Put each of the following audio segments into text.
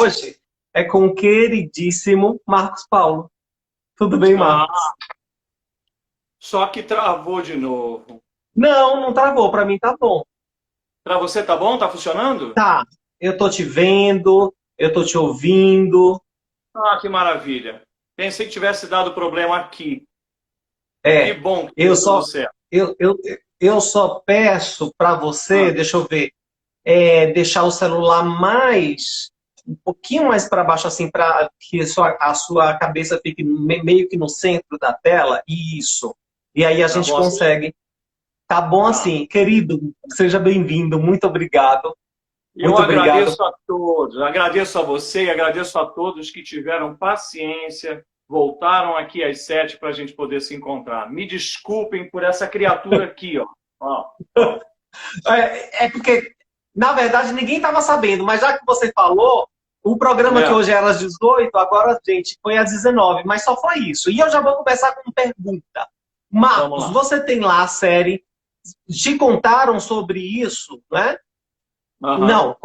hoje é com o queridíssimo Marcos Paulo. Tudo bem, Ah, Marcos? só que travou de novo. Não, não travou. Para mim tá bom. Para você tá bom? Tá funcionando? Tá, eu tô te vendo, eu tô te ouvindo. Ah, que maravilha. Pensei que tivesse dado problema aqui. Que É, bom que eu deu tudo só, certo. eu, eu, eu só peço para você, Ah, deixa eu ver, deixar o celular um pouquinho mais para baixo, assim, para que a sua cabeça fique meio que no centro da tela. Isso. E aí a tá gente bom assim? consegue. Tá bom Tá. assim, querido, seja bem-vindo, muito obrigado. Eu Muito obrigado. agradeço a todos, agradeço a você e agradeço a todos que tiveram paciência, voltaram aqui às 7 para a gente poder se encontrar. Me desculpem por essa criatura aqui, ó. Ó, ó. É porque, na verdade, ninguém estava sabendo, mas já que você falou, o programa que É, hoje era às 18, agora, gente, foi às 19, mas só foi isso. E eu já vou começar com uma pergunta. vamos Marcos, lá. você tem lá a série, te contaram sobre isso, né? Aham. Não,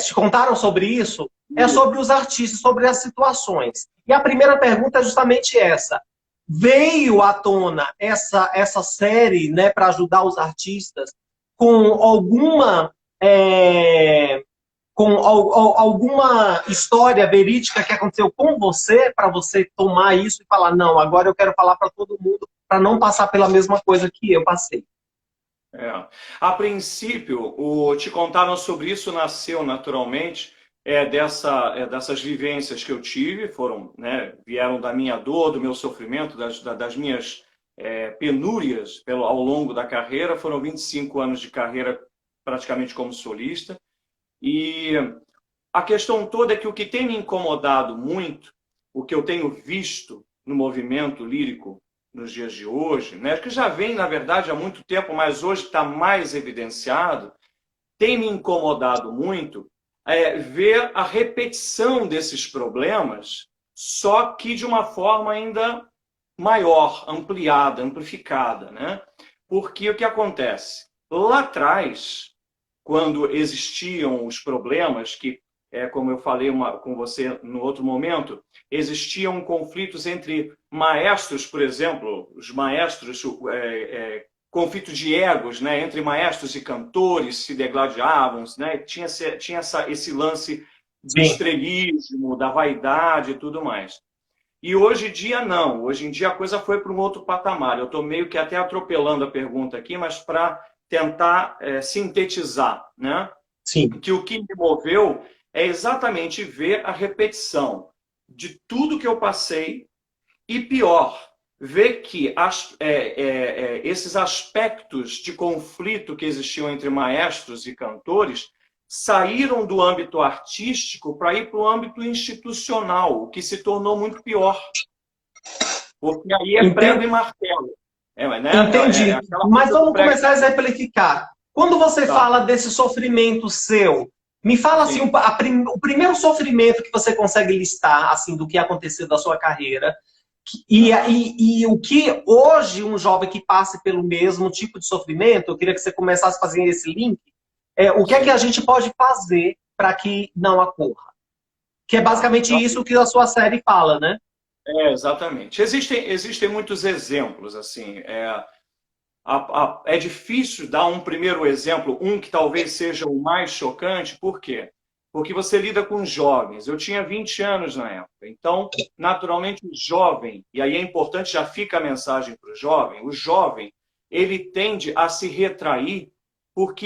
te contaram sobre isso? É Isso. sobre os artistas, sobre as situações. E a primeira pergunta é justamente essa. Veio à tona essa série, né, para ajudar os artistas com é, alguma história verídica que aconteceu com você, para você tomar isso e falar, não, agora eu quero falar para todo mundo, para não passar pela mesma coisa que eu passei. É. A princípio, te contaram sobre isso, nasceu naturalmente dessas vivências que eu tive, foram, né, vieram da minha dor, do meu sofrimento, das minhas penúrias ao longo da carreira. Foram 25 anos de carreira praticamente como solista. E a questão toda é que o que tem me incomodado muito, o que eu tenho visto no movimento lírico nos dias de hoje, né, que já vem, na verdade, há muito tempo, mas hoje está mais evidenciado, tem me incomodado muito ver a repetição desses problemas, só que de uma forma ainda maior, ampliada, amplificada, né? Porque o que acontece? Lá atrás, quando existiam os problemas que, como eu falei com você no outro momento, existiam conflitos entre maestros, por exemplo, os maestros, conflito de egos, né, entre maestros e cantores se degladiavam, né, tinha esse lance do Sim. estrelismo, da vaidade e tudo mais. E hoje em dia não, hoje em dia a coisa foi para um outro patamar. Eu estou meio que até atropelando a pergunta aqui, mas para tentar sintetizar, né? Sim. Que o que me moveu é exatamente ver a repetição de tudo que eu passei e pior, ver que esses aspectos de conflito que existiam entre maestros e cantores saíram do âmbito artístico para ir para o âmbito institucional, o que se tornou muito pior, porque aí é prego e Entendi. martelo. É Entendi. aquela Mas coisa do vamos prego e começar a martelo. exemplificar. Quando você Tá, fala desse sofrimento seu, me fala assim, sim. o primeiro sofrimento que você consegue listar, assim, do que aconteceu da sua carreira, Aham. e o que hoje um jovem que passe pelo mesmo tipo de sofrimento, eu queria que você começasse a fazer esse link, o que é que a Sim. gente pode fazer para que não ocorra? Que é Tá. basicamente isso que a sua série fala, né? Exatamente. Existem muitos exemplos, assim. É difícil dar um primeiro exemplo, um que talvez seja o mais chocante, por quê? Porque você lida com jovens. Eu tinha 20 anos na época, então, naturalmente, o jovem, e aí é importante, já fica a mensagem para o jovem, ele tende a se retrair porque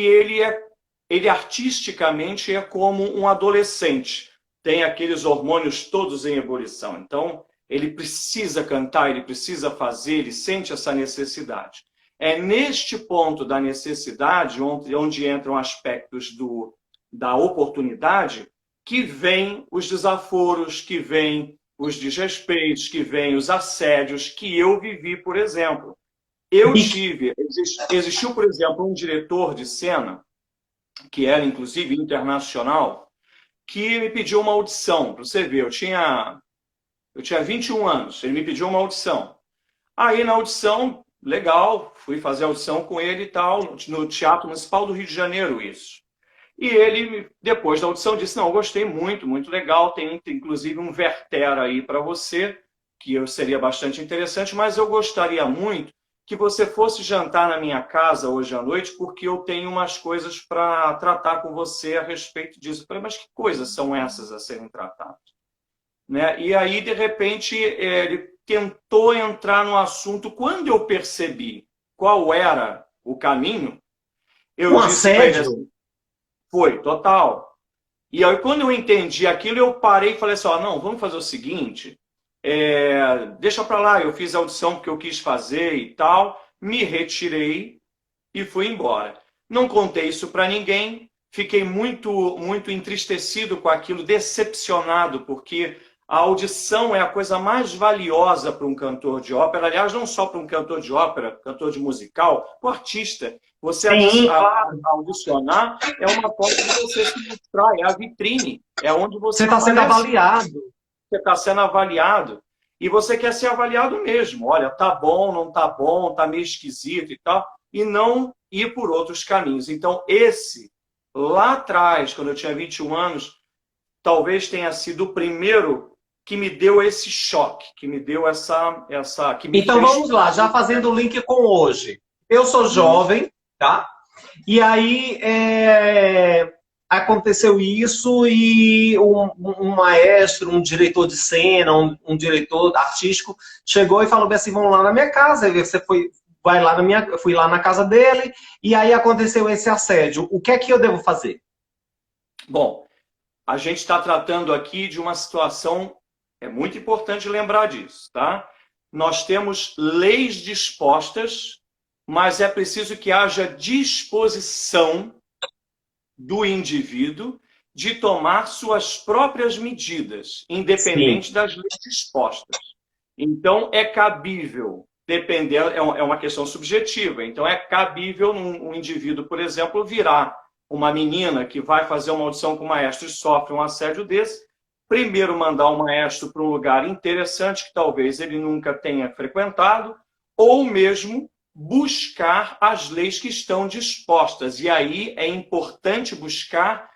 ele artisticamente é como um adolescente, tem aqueles hormônios todos em ebulição. Então, ele precisa cantar, ele precisa fazer, ele sente essa necessidade. É neste ponto da necessidade, onde entram aspectos da oportunidade, que vêm os desaforos, que vêm os desrespeitos, que vêm os assédios que eu vivi, por exemplo. Existiu, por exemplo, um diretor de cena, que era inclusive internacional, que me pediu uma audição. Para você ver, eu tinha 21 anos, ele me pediu uma audição. Aí na audição, legal, fui fazer audição com ele e tal, no Teatro Municipal do Rio de Janeiro, isso. E ele, depois da audição, disse, não, gostei muito, muito legal, tem inclusive um Vertera aí para você, que seria bastante interessante, mas eu gostaria muito que você fosse jantar na minha casa hoje à noite, porque eu tenho umas coisas para tratar com você a respeito disso. Eu falei, mas que coisas são essas a serem tratadas? Né? E aí, de repente, ele tentou entrar no assunto. Quando eu percebi qual era o caminho, eu Um disse para ele assédio? assim, foi, total. E aí, quando eu entendi aquilo, eu parei e falei assim, ó, não, vamos fazer o seguinte, deixa para lá, eu fiz a audição porque eu quis fazer e tal, me retirei e fui embora. Não contei isso para ninguém, fiquei muito entristecido com aquilo, decepcionado, porque a audição é a coisa mais valiosa para um cantor de ópera, aliás, não só para um cantor de ópera, cantor de musical, o artista. Você Sim, claro. audicionar é uma forma de você se mostrar, é a vitrine, é onde Você você está sendo aparece, avaliado. você está sendo avaliado. E você quer ser avaliado mesmo. Olha, tá bom, não tá bom, tá meio esquisito e tal. E não ir por outros caminhos. Então, lá atrás, quando eu tinha 21 anos, talvez tenha sido o primeiro que me deu esse choque, que me deu que me Então fez... vamos lá, já fazendo o link com hoje. Eu sou jovem, tá? E aí aconteceu isso e um maestro, um diretor de cena, um diretor artístico chegou e falou assim, vamos lá na minha casa. E você fui lá na casa dele e aí aconteceu esse assédio. O que é que eu devo fazer? Bom, a gente está tratando aqui de uma situação, é muito importante lembrar disso, tá? Nós temos leis dispostas, mas é preciso que haja disposição do indivíduo de tomar suas próprias medidas, Sim, independente das leis dispostas. Então, é cabível, é uma questão subjetiva, então é cabível um indivíduo, por exemplo, virar uma menina que vai fazer uma audição com o maestro e sofre um assédio desse, primeiro mandar o maestro para um lugar interessante que talvez ele nunca tenha frequentado, ou mesmo buscar as leis que estão dispostas. E aí é importante buscar,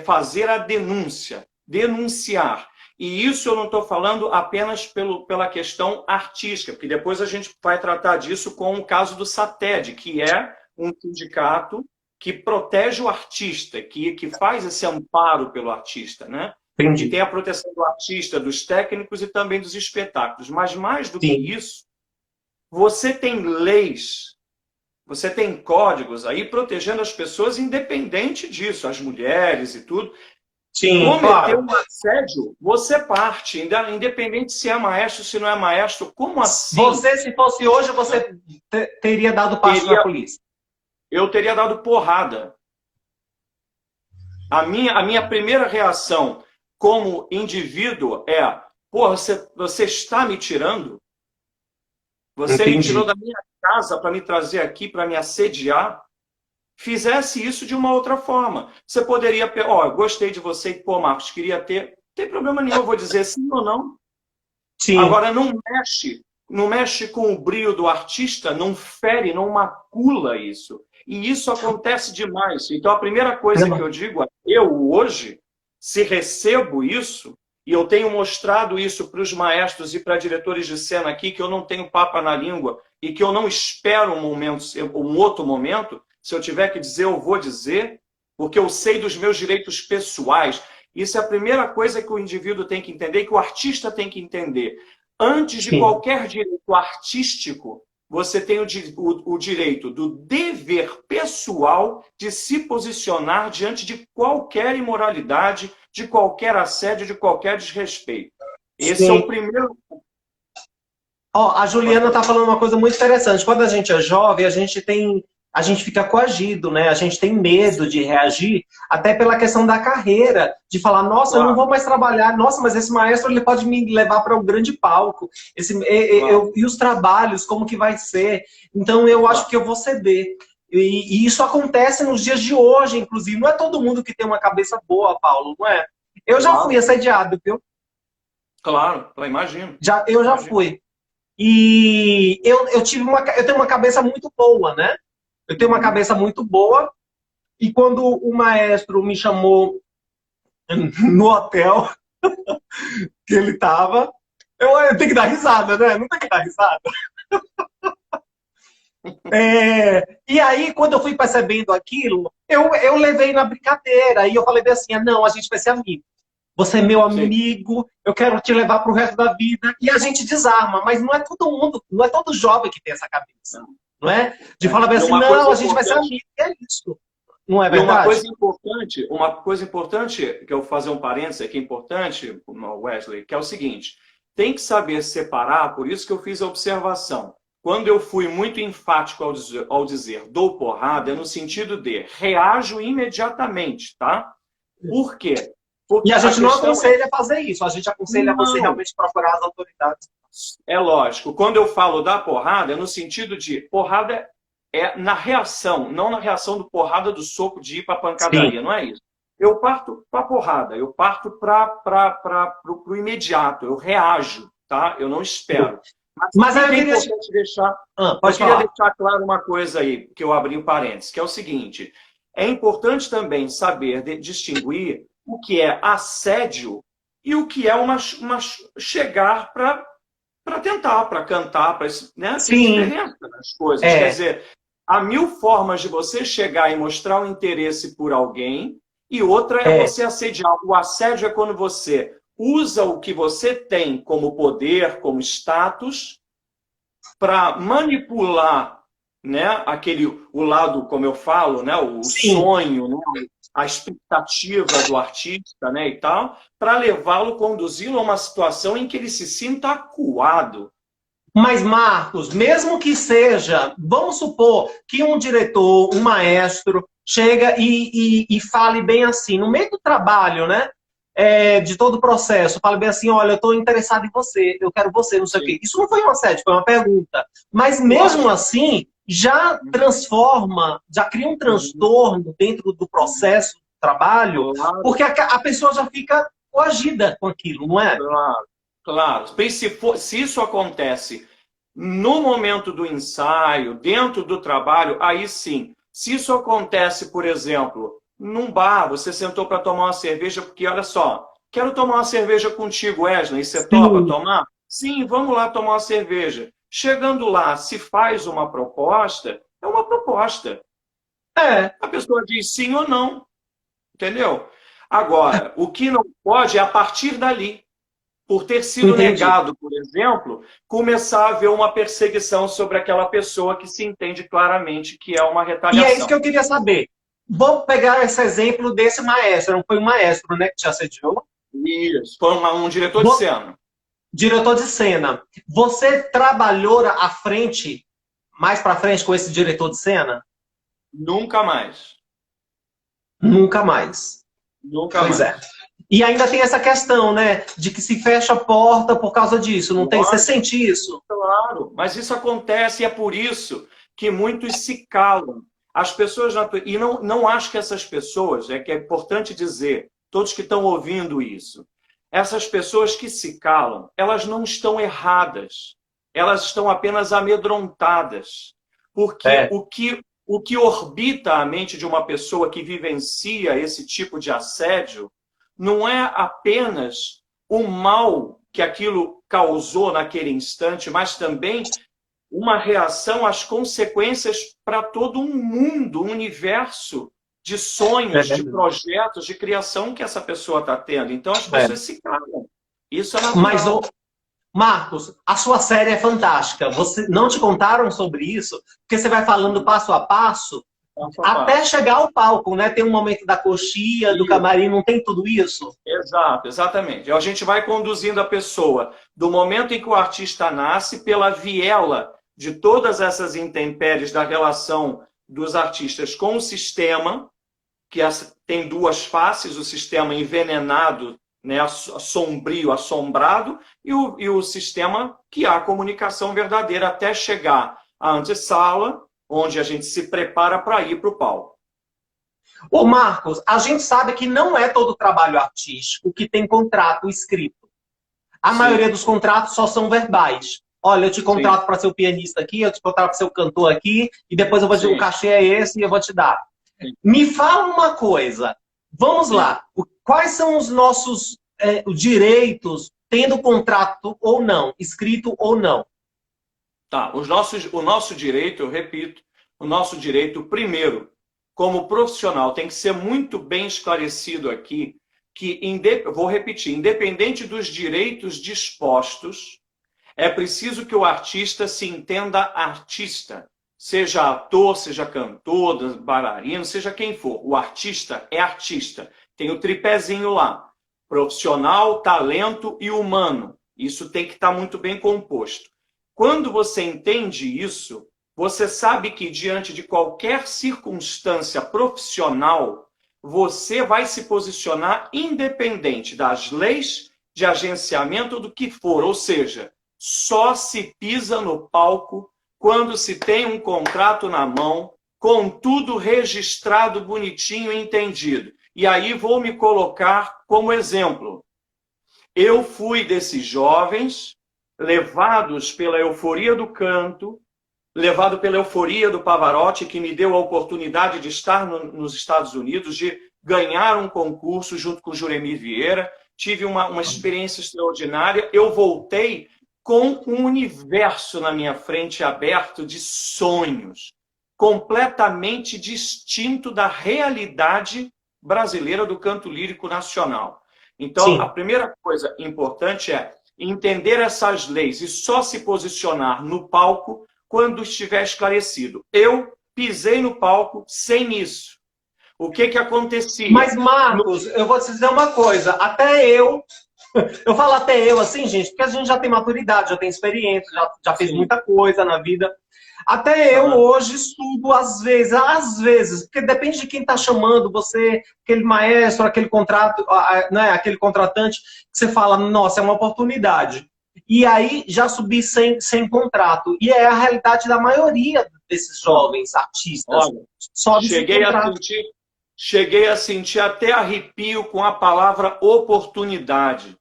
fazer a denúncia, denunciar. E isso eu não estou falando apenas pela questão artística, porque depois a gente vai tratar disso com o caso do SATED, que é um sindicato que protege o artista, que faz esse amparo pelo artista, né? Que entendi. tem a proteção do artista, dos técnicos e também dos espetáculos. Mas mais do que Sim, isso, você tem leis, você tem códigos aí protegendo as pessoas independente disso, as mulheres e tudo. sim, Cometeu claro. um assédio, você parte, independente se é maestro, se não é maestro. Como assim? Você, se fosse hoje, você teria dado parte na Teria, polícia. eu teria dado porrada. A minha primeira reação como indivíduo é: porra, você está me tirando? Você me tirou Entendi. da minha casa para me trazer aqui, para me assediar? Fizesse isso de uma outra forma. Você poderia, ó, gostei de você e, pô, Marcos, queria ter. Não tem problema nenhum, eu vou dizer sim ou não. Sim, Agora, não mexe com o brilho do artista, não fere, não macula isso. E isso acontece demais. Então, a primeira coisa que eu digo é, eu hoje, se recebo isso, e eu tenho mostrado isso para os maestros e para diretores de cena aqui, que eu não tenho papa na língua e que eu não espero um outro momento, se eu tiver que dizer, eu vou dizer, porque eu sei dos meus direitos pessoais. Isso é a primeira coisa que o indivíduo tem que entender, que o artista tem que entender. Antes de sim. qualquer direito artístico, você tem o direito do dever pessoal de se posicionar diante de qualquer imoralidade, de qualquer assédio, de qualquer desrespeito. Esse é o Sim. primeiro. Ó, a Juliana está falando uma coisa muito interessante. Quando a gente é jovem, a gente fica coagido, né? A gente tem medo de reagir, até pela questão da carreira, de falar, nossa, eu não Claro, vou mais trabalhar, nossa, mas esse maestro ele pode me levar para o grande palco. claro, E os trabalhos, como que vai ser? Então eu acho claro, que eu vou ceder. E isso acontece nos dias de hoje, inclusive. Não é todo mundo que tem uma cabeça boa, Paulo, não é? Eu já fui claro, assediado, viu? claro, imagino, Eu já imagino. fui. E eu tenho uma cabeça muito boa, né? Eu tenho uma Uhum. cabeça muito boa E quando o maestro me chamou no hotel que ele estava, eu tenho que dar risada, né? Não tem que dar risada. E aí, quando eu fui percebendo aquilo, eu levei na brincadeira. E eu falei bem assim, não, a gente vai ser amigo. Você é meu Sim. amigo, eu quero te levar para o resto da vida. E a gente desarma, mas não é todo mundo, não é todo jovem que tem essa cabeça. Não é? De falar bem E assim, uma coisa não, a gente vai ser importante, amigo. E é isso. Não é e verdade? uma coisa importante, que eu vou fazer um parênteses aqui importante, Wesley, que é o seguinte, tem que saber separar, por isso que eu fiz a observação. Quando eu fui muito enfático ao dizer dou porrada, é no sentido de reajo imediatamente, tá? Por quê? E Porque a a gente não questão é, aconselha a fazer isso. A gente aconselha você não, realmente procurar as autoridades. é lógico, quando eu falo da porrada, é no sentido de porrada é na reação, não na reação do porrada do soco de ir para a Sim. pancadaria, não é isso. Eu parto para a porrada, eu parto para o imediato, eu reajo, tá? Eu não espero. Mas o Mas aí que eu é queria. importante deixar? Eu Pode queria falar. deixar claro uma coisa aí, que eu abri o parênteses, que é o seguinte: é importante também saber distinguir o que é assédio e o que é uma chegar para tentar, para cantar, para né? Tem Sim. diferença nas coisas. Quer É. dizer, há mil formas de você chegar e mostrar um interesse por alguém, e outra é É. você assediar. O assédio é quando você usa o que você tem como poder, como status, para manipular, né, o lado, como eu falo, né, o Sim. sonho, né, a expectativa do artista, né, e tal, para levá-lo, conduzi-lo a uma situação em que ele se sinta acuado. Mas, Marcos, mesmo que seja, vamos supor que um diretor, um maestro, chega e fale bem assim, no meio do trabalho, né? De todo o processo, fala bem assim, olha, eu estou interessado em você, eu quero você, não sei o Sim, quê. Isso não foi um assédio, foi uma pergunta. Mas mesmo lógico. assim, já transforma, já cria um Uhum, transtorno dentro do uhum. processo do trabalho, Claro, porque a pessoa já fica coagida com aquilo, não é? claro, claro. Se isso acontece no momento do ensaio, dentro do trabalho, aí sim. Se isso acontece, por exemplo, num bar, você sentou para tomar uma cerveja, porque olha só, quero tomar uma cerveja contigo, Wesley, você topa Sim. tomar? Sim, vamos lá tomar uma cerveja. Chegando lá, se faz uma proposta, é uma proposta. É, A pessoa diz sim ou não, entendeu? Agora, o que não pode é a partir dali, por ter sido entendi. negado, por exemplo, começar a haver uma perseguição sobre aquela pessoa que se entende claramente que é uma E é isso que retaliação. eu queria saber. Vou pegar esse exemplo desse maestro, não foi um maestro, né, que te assediou? Isso. Foi um diretor de Vou, cena. diretor de cena. Você trabalhou à frente, mais para frente com esse diretor de cena? Nunca mais. Nunca mais. Nunca Pois é. mais. E ainda tem essa questão, né, de que se fecha a porta por causa disso. Não tem? Você Lógico, sente isso? claro. Mas isso acontece e é por isso que muitos se calam. As pessoas e não acho que essas pessoas, é que é importante dizer, todos que estão ouvindo isso, essas pessoas que se calam, elas não estão erradas. Elas estão apenas amedrontadas. Porque É. o que orbita a mente de uma pessoa que vivencia esse tipo de assédio não é apenas o mal que aquilo causou naquele instante, mas também uma reação às consequências para todo um mundo, um universo de sonhos, de É. projetos, de criação que essa pessoa está tendo. Então as É. pessoas se calam. Isso é Mas, natural. Marcos, a sua série é fantástica. Você não te contaram sobre isso? Porque você vai falando passo a passo Passo a até passo. chegar ao palco, né? Tem um momento da coxia, do Isso. camarim, não tem tudo isso? Exato, exatamente. A gente vai conduzindo a pessoa do momento em que o artista nasce pela viela de todas essas intempéries da relação dos artistas com o sistema, que tem duas faces, o sistema envenenado, né, sombrio, assombrado, e o sistema que há a comunicação verdadeira até chegar à antessala, onde a gente se prepara para ir para o palco. Ô, Marcos, a gente sabe que não é todo trabalho artístico que tem contrato escrito. A maioria Sim, dos contratos só são verbais. Olha, eu te sim, contrato para ser o pianista aqui, eu te contrato para ser o cantor aqui, e depois eu vou dizer, o sim, cachê é esse e eu vou te dar. Me fala uma coisa. Vamos lá. Quais são os nossos direitos, tendo contrato ou não, escrito ou não? Tá, o nosso direito, eu repito, o nosso direito, primeiro, como profissional, tem que ser muito bem esclarecido aqui, que, vou repetir, independente dos direitos dispostos, é preciso que o artista se entenda artista. Seja ator, seja cantor, bailarino, seja quem for. O artista é artista. Tem o tripézinho lá. Profissional, talento e humano. Isso tem que estar muito bem composto. Quando você entende isso, você sabe que diante de qualquer circunstância profissional, você vai se posicionar independente das leis de agenciamento ou do que for. Ou seja, só se pisa no palco quando se tem um contrato na mão, com tudo registrado, bonitinho e entendido. E aí vou me colocar como exemplo. Eu fui desses jovens levados pela euforia do canto, levado pela euforia do Pavarotti, que me deu a oportunidade de estar nos Estados Unidos, de ganhar um concurso junto com o Juremir Vieira. Tive uma experiência extraordinária. Eu voltei com um universo na minha frente aberto de sonhos, completamente distinto da realidade brasileira do canto lírico nacional. Então, Sim. a primeira coisa importante é entender essas leis e só se posicionar no palco quando estiver esclarecido. Eu pisei no palco sem isso. O que acontecia? Mas, Marcos, eu vou te dizer uma coisa. Até eu falo até eu assim, gente, porque a gente já tem maturidade, já tem experiência, já fez muita coisa na vida. Até eu hoje estudo às vezes, porque depende de quem está chamando você, aquele maestro, aquele contrato, né, aquele contratante, que você fala, nossa, é uma oportunidade. E aí já subi sem contrato. E é a realidade da maioria desses jovens artistas. Olha, Sobe sem contrato. Cheguei a sentir até arrepio com a palavra oportunidade.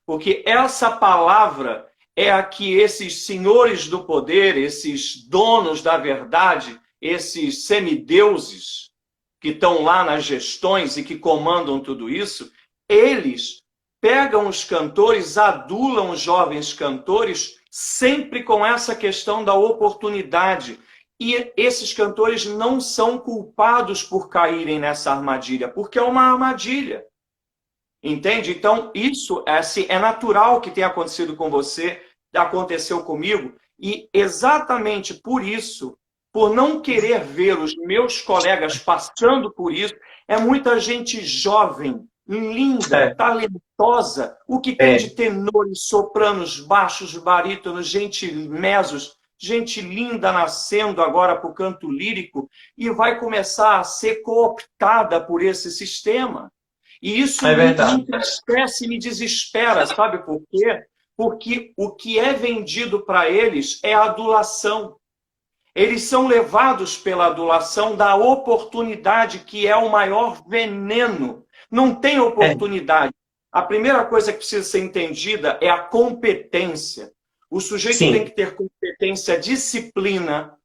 Porque essa palavra é a que esses senhores do poder, esses donos da verdade, esses semideuses que estão lá nas gestões e que comandam tudo isso, eles pegam os cantores, adulam os jovens cantores, sempre com essa questão da oportunidade. E esses cantores não são culpados por caírem nessa armadilha, porque é uma armadilha. Entende? Então, isso é natural que tenha acontecido com você, aconteceu comigo, e exatamente por isso, por não querer ver os meus colegas passando por isso, é muita gente jovem, linda, talentosa, o que tem de tenores, sopranos, baixos, barítonos, gente mesos, gente linda nascendo agora para o canto lírico, e vai começar a ser cooptada por esse sistema. E isso me entristece e me desespera, sabe por quê? Porque o que é vendido para eles é adulação. Eles são levados pela adulação da oportunidade, que é o maior veneno. Não tem oportunidade. A primeira coisa que precisa ser entendida é a competência. O sujeito tem que ter competência, disciplina.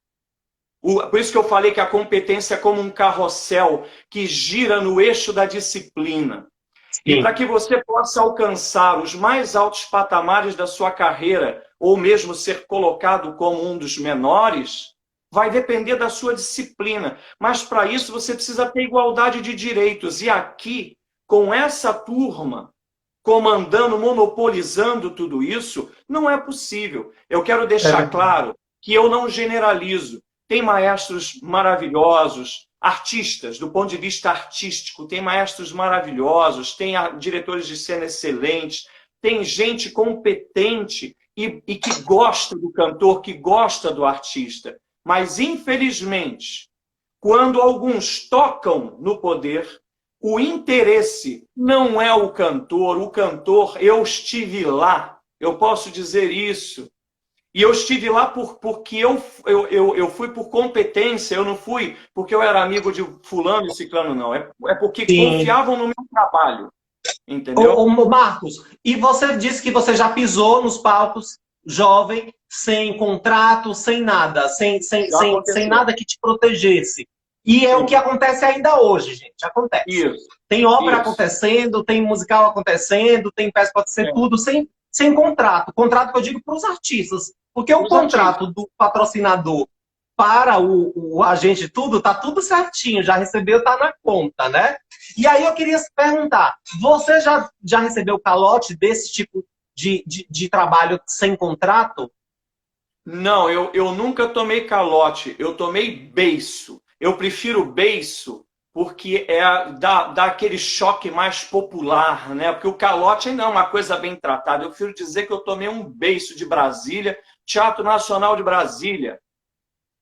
Por isso que eu falei que a competência é como um carrossel que gira no eixo da disciplina. E para que você possa alcançar os mais altos patamares da sua carreira, ou mesmo ser colocado como um dos menores, vai depender da sua disciplina. Mas para isso você precisa ter igualdade de direitos. E aqui, com essa turma comandando, monopolizando tudo isso, não é possível. Eu quero deixar claro que eu não generalizo. Tem maestros maravilhosos, artistas, do ponto de vista artístico, tem maestros maravilhosos, tem diretores de cena excelentes, tem gente competente e que gosta do cantor, que gosta do artista. Mas, infelizmente, quando alguns tocam no poder, o interesse não é o cantor, eu estive lá, eu posso dizer isso. E eu estive lá porque eu fui por competência, eu não fui porque eu era amigo de fulano e ciclano, não. É porque confiavam no meu trabalho. Entendeu? Ô, Marcos, e você disse que você já pisou nos palcos jovem, sem contrato, sem nada, sem nada que te protegesse. E é o que Sim. acontece ainda hoje, gente. Acontece. Isso, Tem ópera isso. acontecendo, tem musical acontecendo, tem peça acontecendo, É. tudo sem contrato. Contrato que eu digo para os artistas. Porque o Os artistas. contrato do patrocinador para o agente, tudo, tá tudo certinho, já recebeu, tá na conta, né? E aí eu queria se perguntar, você já recebeu calote desse tipo de trabalho sem contrato? Não, eu nunca tomei calote, eu tomei beiço. Eu prefiro beiço porque dá aquele choque mais popular, né? Porque o calote ainda é uma coisa bem tratada. Eu prefiro dizer que eu tomei um beiço de Brasília, Teatro Nacional de Brasília.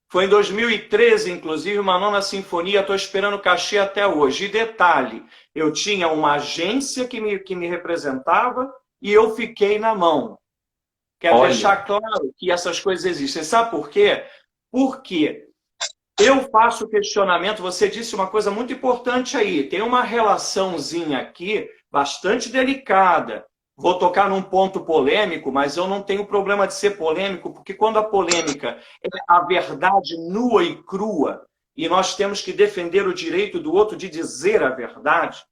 Foi em 2013, inclusive, uma nona sinfonia. Estou esperando o cachê até hoje. E detalhe, eu tinha uma agência que me representava e eu fiquei na mão. Quero Olha, deixar claro que essas coisas existem. Sabe por quê? Porque eu faço questionamento. Você disse uma coisa muito importante aí. Tem uma relaçãozinha aqui bastante delicada. Vou tocar num ponto polêmico, mas eu não tenho problema de ser polêmico, porque quando a polêmica é a verdade nua e crua, e nós temos que defender o direito do outro de dizer a verdade,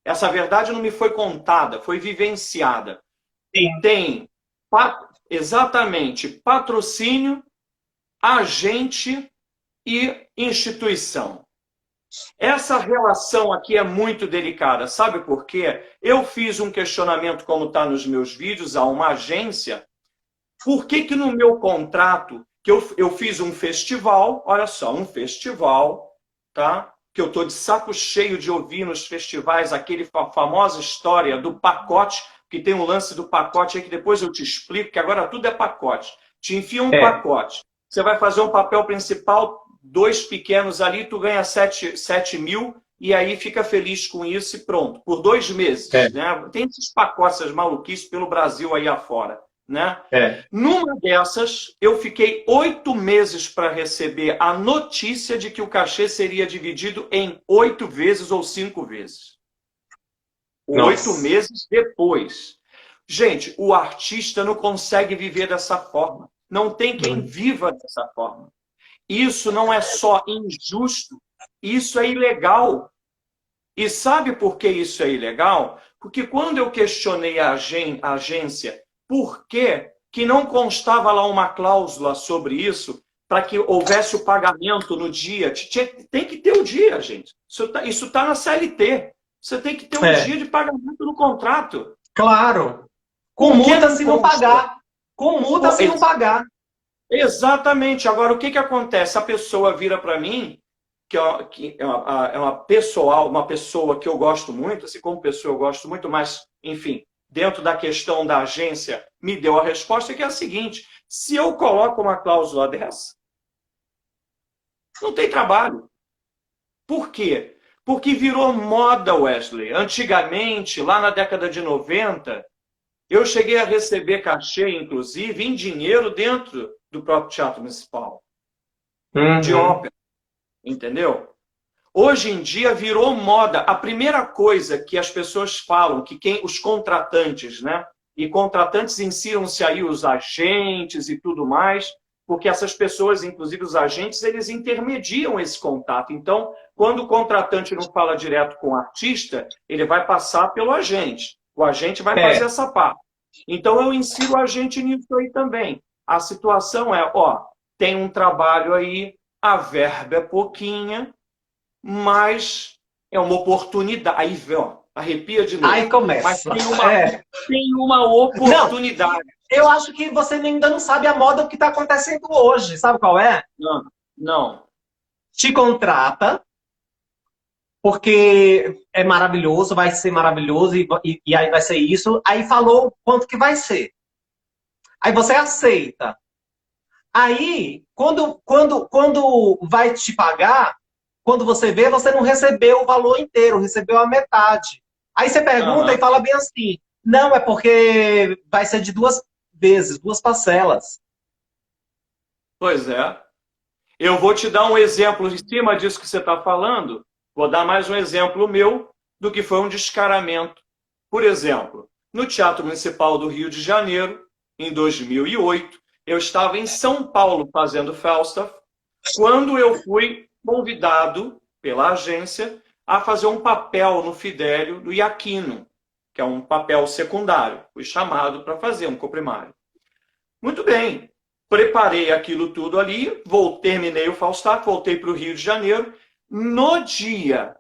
essa verdade não me foi contada, foi vivenciada. sim. Tem exatamente patrocínio, agente e instituição. Essa relação aqui é muito delicada, sabe por quê? Eu fiz um questionamento, como está nos meus vídeos, a uma agência. Por que que no meu contrato, que eu fiz um festival, olha só, um festival, tá? Que eu estou de saco cheio de ouvir nos festivais aquele famosa história do pacote, que tem um lance do pacote aí que depois eu te explico, que agora tudo é pacote. Te enfia um É, pacote. Você vai fazer um papel principal, dois pequenos ali, tu ganha 7 mil e aí fica feliz com isso e pronto. Por 2 meses, é, né? Tem esses pacotes, essas maluquices pelo Brasil aí afora, né? é. Numa dessas, eu fiquei 8 meses para receber a notícia de que o cachê seria dividido em 8 vezes ou 5 vezes. 8 Nossa. meses depois. Gente, o artista não consegue viver dessa forma. Não tem quem viva dessa forma. Isso não é só injusto, isso é ilegal. E sabe por que isso é ilegal? Porque quando eu questionei a agência por que não constava lá uma cláusula sobre isso, para que houvesse o pagamento no dia, tem que ter o dia, gente. Isso tá na CLT. Você tem que ter um É, dia de pagamento no contrato. claro. Com Por que multa não se não consta? pagar. Com multa se não pagar. Exatamente. Agora, o que acontece? A pessoa vira para mim, uma pessoa que eu gosto muito, assim como pessoa eu gosto muito, mas, enfim, dentro da questão da agência, me deu a resposta que é a seguinte: se eu coloco uma cláusula dessa, não tem trabalho. Por quê? Porque virou moda, Wesley. Antigamente, lá na década de 90, eu cheguei a receber cachê, inclusive, em dinheiro dentro do próprio Teatro Municipal, de Uhum. ópera, entendeu? Hoje em dia virou moda. A primeira coisa que as pessoas falam, que os contratantes, né? E contratantes insiram-se aí os agentes e tudo mais, porque essas pessoas, inclusive os agentes, eles intermediam esse contato. Então, quando o contratante não fala direto com o artista, ele vai passar pelo agente. O agente vai fazer É, essa parte. Então, eu insiro o agente nisso aí também. A situação é, ó, tem um trabalho aí, a verba é pouquinha, mas é uma oportunidade. Aí, ó, arrepia de aí novo. Mas começa. É. tem uma Não, oportunidade. eu acho que você ainda não sabe a moda que está acontecendo hoje. Sabe qual é? Não, não. Te contrata, porque é maravilhoso, vai ser maravilhoso, e aí vai ser isso. Aí falou quanto que vai ser. Aí você aceita. Aí, quando vai te pagar, quando você vê, você não recebeu o valor inteiro, recebeu a metade. Aí você pergunta e Aham. fala bem assim: não, é porque vai ser de 2 vezes, 2 parcelas. Pois é. Eu vou te dar um exemplo em cima disso que você está falando. Vou dar mais um exemplo meu do que foi um descaramento. Por exemplo, no Teatro Municipal do Rio de Janeiro, em 2008, eu estava em São Paulo fazendo Falstaff, quando eu fui convidado pela agência a fazer um papel no Fidelio do Iaquino, que é um papel secundário. Fui chamado para fazer um coprimário. Muito bem, preparei aquilo tudo ali, terminei o Falstaff, voltei para o Rio de Janeiro. No dia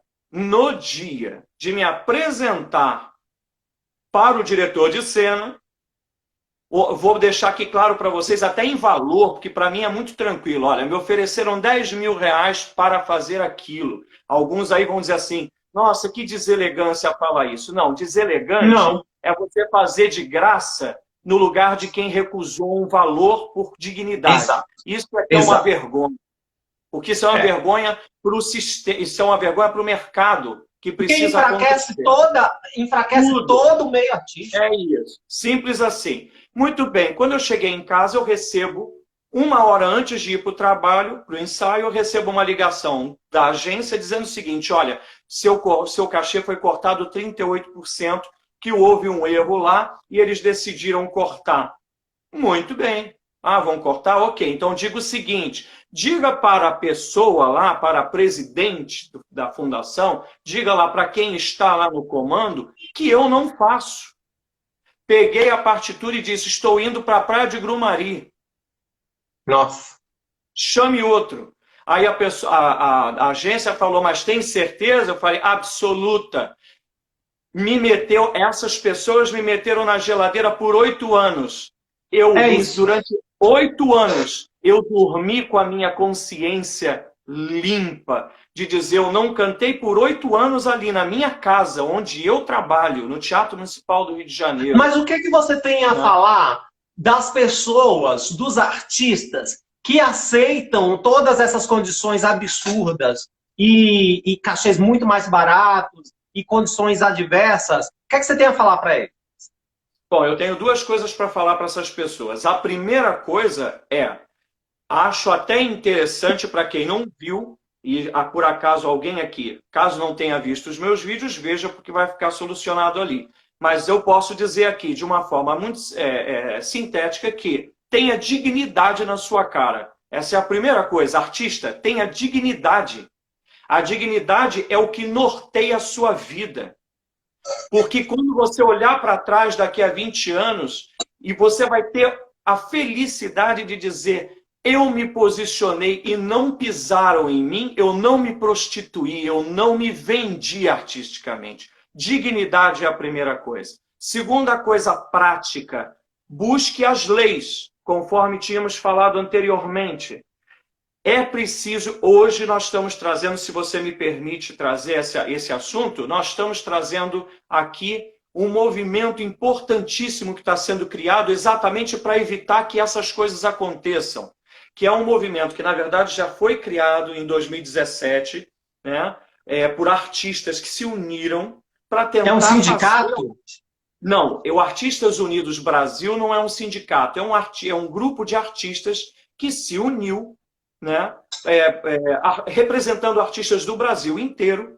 de me apresentar para o diretor de cena, vou deixar aqui claro para vocês, até em valor, porque para mim é muito tranquilo. Olha, me ofereceram 10 mil reais para fazer aquilo. Alguns aí vão dizer assim, nossa, que deselegância falar isso. Não, deselegante Não. é você fazer de graça no lugar de quem recusou um valor por dignidade. Exato. Isso é que é uma vergonha. Porque isso é uma vergonha para o sistema, isso é uma vergonha para o mercado, que precisa enfraquece todo o meio artístico. É isso. Simples assim. Muito bem. Quando eu cheguei em casa, eu recebo, 1 hora antes de ir para o trabalho, para o ensaio, eu recebo uma ligação da agência dizendo o seguinte, olha, seu cachê foi cortado 38%, que houve um erro lá e eles decidiram cortar. Muito bem. Ah, vão cortar? Ok. Então, diga o seguinte, diga para a pessoa lá, para a presidente da fundação, diga lá para quem está lá no comando, que eu não faço. Peguei a partitura e disse, estou indo para a Praia de Grumari. Nossa. Chame outro. Aí a agência falou, mas tem certeza? Eu falei, absoluta. Essas pessoas me meteram na geladeira por 8 anos. Durante 8 anos, eu dormi com a minha consciência limpa, de dizer, eu não cantei por 8 anos ali na minha casa, onde eu trabalho, no Teatro Municipal do Rio de Janeiro. Mas o que você tem a falar das pessoas, dos artistas, que aceitam todas essas condições absurdas e cachês muito mais baratos e condições adversas? O que você tem a falar para eles? Bom, eu tenho 2 coisas para falar para essas pessoas. A primeira coisa é, acho até interessante para quem não viu, e por acaso alguém aqui, caso não tenha visto os meus vídeos, veja porque vai ficar solucionado ali. Mas eu posso dizer aqui, de uma forma muito sintética, que tenha dignidade na sua cara. Essa é a primeira coisa. Artista, tenha dignidade. A dignidade é o que norteia a sua vida. Porque quando você olhar para trás daqui a 20 anos, e você vai ter a felicidade de dizer, eu me posicionei e não pisaram em mim, eu não me prostituí, eu não me vendi artisticamente. Dignidade é a primeira coisa. Segunda coisa prática, busque as leis, conforme tínhamos falado anteriormente. É preciso, hoje nós estamos trazendo, se você me permite trazer esse assunto, nós estamos trazendo aqui um movimento importantíssimo que está sendo criado exatamente para evitar que essas coisas aconteçam. Que é um movimento que, na verdade, já foi criado em 2017, né, por artistas que se uniram para tentar... É um sindicato? Não, o Artistas Unidos Brasil não é um sindicato, é um grupo de artistas que se uniu, né, representando artistas do Brasil inteiro,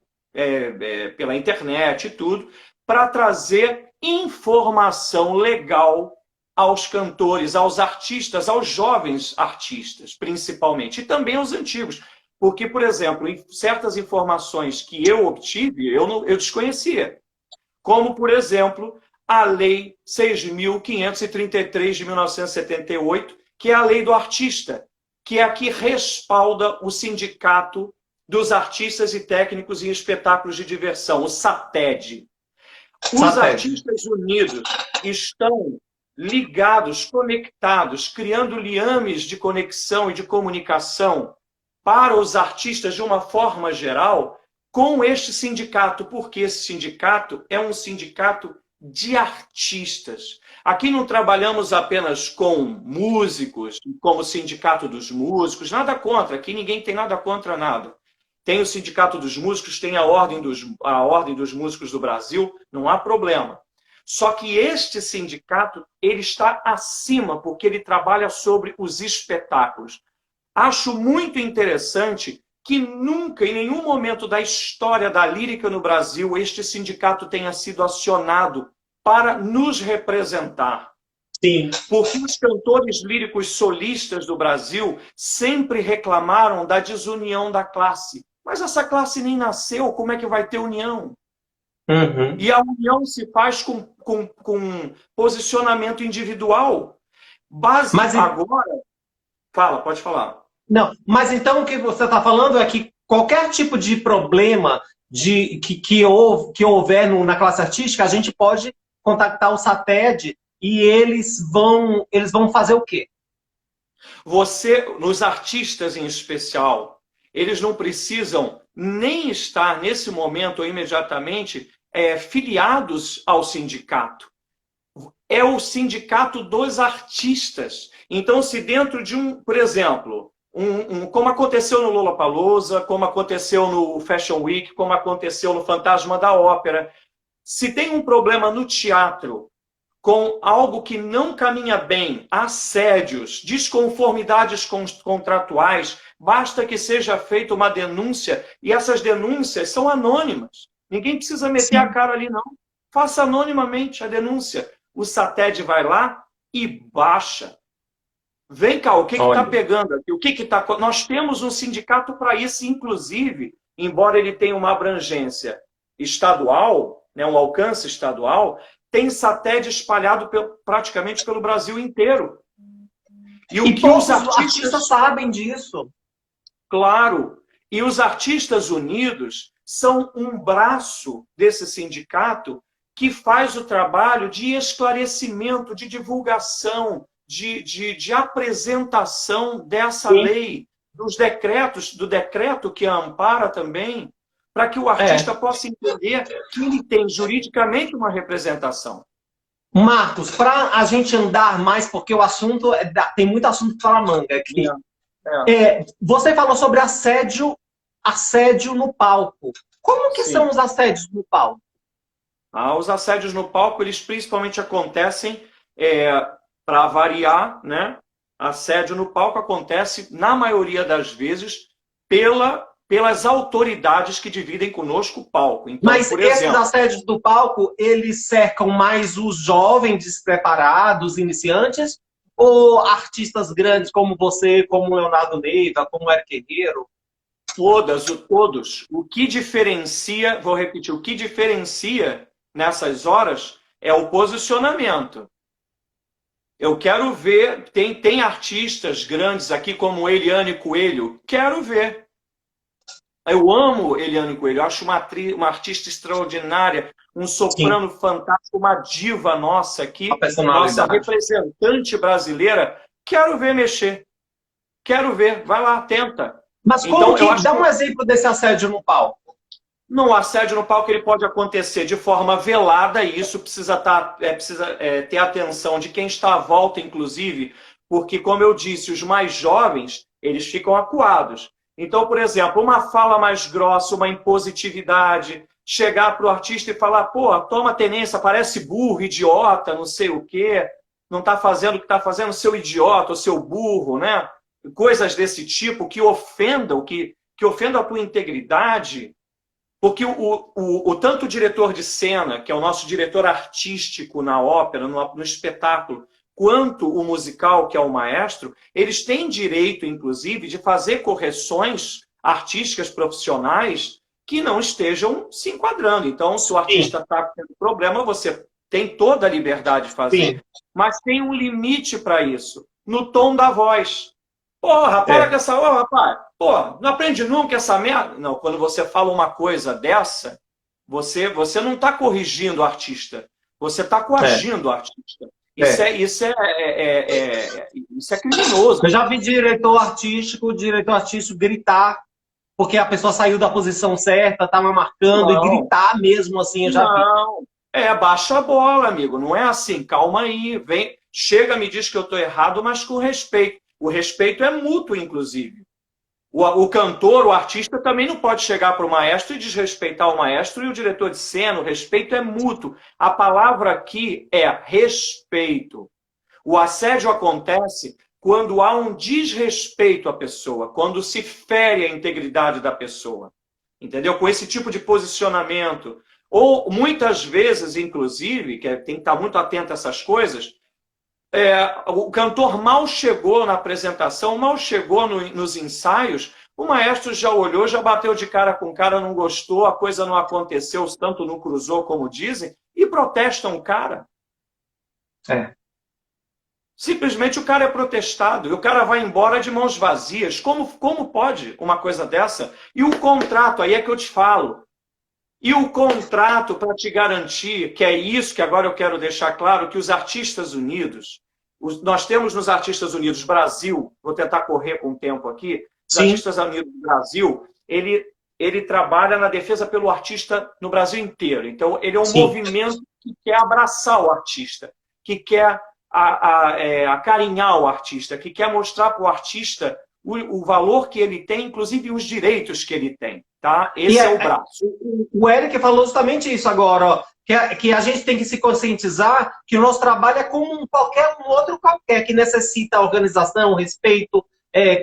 pela internet e tudo, para trazer informação legal aos cantores, aos artistas, aos jovens artistas, principalmente, e também aos antigos. Porque, por exemplo, em certas informações que eu obtive, eu desconhecia. Como, por exemplo, a Lei 6.533 de 1978, que é a Lei do Artista, que é a que respalda o Sindicato dos Artistas e Técnicos em Espetáculos de Diversão, o SATED. Os Artistas Unidos estão ligados, conectados, criando liames de conexão e de comunicação para os artistas de uma forma geral com este sindicato, porque esse sindicato é um sindicato de artistas. Aqui não trabalhamos apenas com músicos, como o Sindicato dos Músicos, nada contra, aqui ninguém tem nada contra nada. Tem o Sindicato dos Músicos, tem a Ordem dos Músicos do Brasil, não há problema. Só que este sindicato, ele está acima, porque ele trabalha sobre os espetáculos. Acho muito interessante que nunca, em nenhum momento da história da lírica no Brasil, este sindicato tenha sido acionado para nos representar. Sim. Porque os cantores líricos solistas do Brasil sempre reclamaram da desunião da classe. Mas essa classe nem nasceu, como é que vai ter união? Uhum. E a união se faz com posicionamento individual. Base Mas, agora. Fala, pode falar. não, mas então o que você está falando é que qualquer tipo de problema que houver na classe artística, a gente pode contactar o SATED e eles vão fazer o quê? Nos artistas em especial, eles não precisam nem estar nesse momento ou imediatamente filiados ao sindicato. É o sindicato dos artistas. Então, se dentro de por exemplo, como aconteceu no Lollapalooza, como aconteceu no Fashion Week, como aconteceu no Fantasma da Ópera, se tem um problema no teatro com algo que não caminha bem, assédios, desconformidades contratuais, basta que seja feita uma denúncia, e essas denúncias são anônimas. Ninguém precisa meter a cara ali, não. Faça anonimamente a denúncia. O SATED vai lá e baixa. Vem cá, o que está pegando aqui? O que está... Nós temos um sindicato para isso, inclusive, embora ele tenha uma abrangência estadual, né, um alcance estadual, tem SATED espalhado praticamente pelo Brasil inteiro. E o que os artistas sabem disso. Claro. E os artistas unidos são um braço desse sindicato que faz o trabalho de esclarecimento, de divulgação, de apresentação dessa lei, dos decretos, do decreto que a ampara também, para que o artista possa entender que ele tem juridicamente uma representação. Marcos, para a gente andar mais, porque o assunto tem muito assunto para manga aqui. Você falou sobre assédio no palco. Como que são os assédios no palco? Os assédios no palco, eles principalmente acontecem, para variar, né? Assédio no palco acontece, na maioria das vezes, pelas autoridades que dividem conosco o palco. Então, mas esses assédios do palco, eles cercam mais os jovens despreparados, iniciantes, ou artistas grandes como você, como Leonardo Neiva, como Eric Herrero? Todos. O que diferencia, vou repetir, o que diferencia nessas horas é o posicionamento. Eu quero ver, tem artistas grandes aqui como Eliane Coelho, quero ver. Eu amo Eliane Coelho, eu acho uma artista extraordinária, um soprano fantástico, uma diva nossa aqui, nossa representante brasileira. Quero ver mexer. Quero ver, vai lá, tenta. Mas como dá um exemplo desse assédio no palco? No assédio no palco ele pode acontecer de forma velada, e isso precisa ter atenção de quem está à volta, inclusive, porque, como eu disse, os mais jovens, eles ficam acuados. Então, por exemplo, uma fala mais grossa, uma impositividade, chegar para o artista e falar, pô, toma tenência, parece burro, idiota, não sei o quê, não está fazendo o que está fazendo, seu idiota, ou seu burro, né? Coisas desse tipo que ofendam, que ofendam a tua integridade. Porque tanto o diretor de cena, que é o nosso diretor artístico na ópera, no espetáculo, quanto o musical, que é o maestro, eles têm direito, inclusive, de fazer correções artísticas profissionais que não estejam se enquadrando. Então, se o artista está tendo problema, você tem toda a liberdade de fazer, mas tem um limite para isso, no tom da voz. Porra, para com essa... Ô, rapaz, porra, não aprende nunca essa merda. Não, quando você fala uma coisa dessa, você não está corrigindo o artista. Você está coagindo o artista. Isso é criminoso. Eu já vi diretor artístico gritar porque a pessoa saiu da posição certa, estava marcando, e gritar mesmo assim, eu já vi. Baixa a bola, amigo. Não é assim, calma aí. Vem, chega, me diz que eu estou errado, mas com respeito. O respeito é mútuo, inclusive. O cantor, o artista, também não pode chegar para o maestro e desrespeitar o maestro e o diretor de cena. O respeito é mútuo. A palavra aqui é respeito. O assédio acontece quando há um desrespeito à pessoa, quando se fere a integridade da pessoa. Entendeu? Com esse tipo de posicionamento. Ou, muitas vezes, inclusive, que tem que estar muito atento a essas coisas, o cantor mal chegou na apresentação, mal chegou nos ensaios, o maestro já olhou, já bateu de cara com cara, não gostou, a coisa não aconteceu, tanto não cruzou como dizem, e protestam o cara. É. Simplesmente o cara é protestado e o cara vai embora de mãos vazias. Como pode uma coisa dessa? E o contrato, aí é que eu te falo. E o contrato para te garantir, que é isso que agora eu quero deixar claro, que os artistas unidos, nós temos nos Artistas Unidos Brasil, vou tentar correr com o tempo aqui, os Sim. Artistas Unidos Brasil, ele trabalha na defesa pelo artista no Brasil inteiro. Então, ele é um Sim. movimento que quer abraçar o artista, que quer acarinhar o artista, que quer mostrar para o artista o valor que ele tem, inclusive os direitos que ele tem. Tá? Esse é o braço. O Eric falou justamente isso agora, ó, que a gente tem que se conscientizar que o nosso trabalho é como qualquer outro qualquer, que necessita organização, respeito,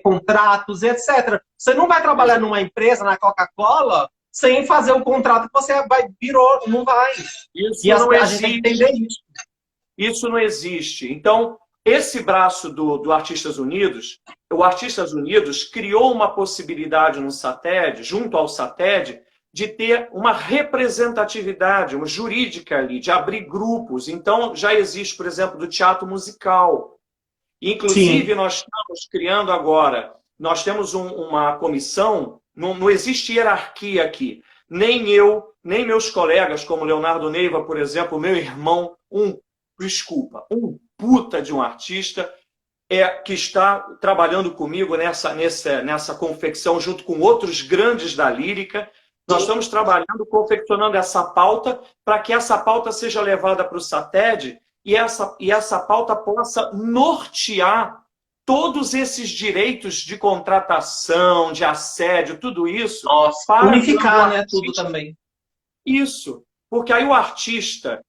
contratos, etc. Você não vai trabalhar numa empresa, na Coca-Cola, sem fazer o contrato que você virou, não vai. Isso e não a gente tem que entender isso. Isso não existe. Então, esse braço do Artistas Unidos, o Artistas Unidos criou uma possibilidade no SATED, junto ao SATED, de ter uma representatividade, uma jurídica ali, de abrir grupos. Então, já existe, por exemplo, do teatro musical. Inclusive, Sim. Nós estamos criando agora, nós temos uma comissão, não existe hierarquia aqui. Nem eu, nem meus colegas, como Leonardo Neiva, por exemplo, meu irmão, um puta de um artista, que está trabalhando comigo nessa confecção, junto com outros grandes da lírica. Nós estamos trabalhando, confeccionando essa pauta, para que essa pauta seja levada para o SATED e essa pauta possa nortear todos esses direitos de contratação, de assédio, tudo isso. Nossa, para unificar, né, tudo também. Isso, porque aí o artista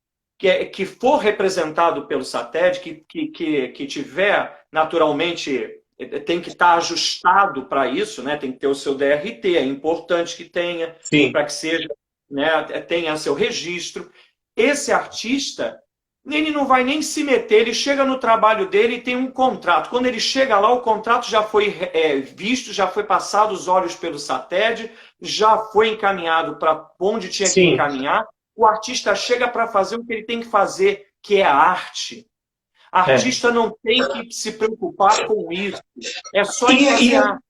que for representado pelo SATED, que tiver, naturalmente, tem que estar ajustado para isso, né? Tem que ter o seu DRT, é importante que tenha, para que seja, né, tenha seu registro. Esse artista, ele não vai nem se meter, ele chega no trabalho dele e tem um contrato. Quando ele chega lá, o contrato já foi visto, já foi passado os olhos pelo SATED, já foi encaminhado para onde tinha que encaminhar. O artista chega para fazer o que ele tem que fazer, que é a arte. O artista não tem que se preocupar com isso. É só fazer arte.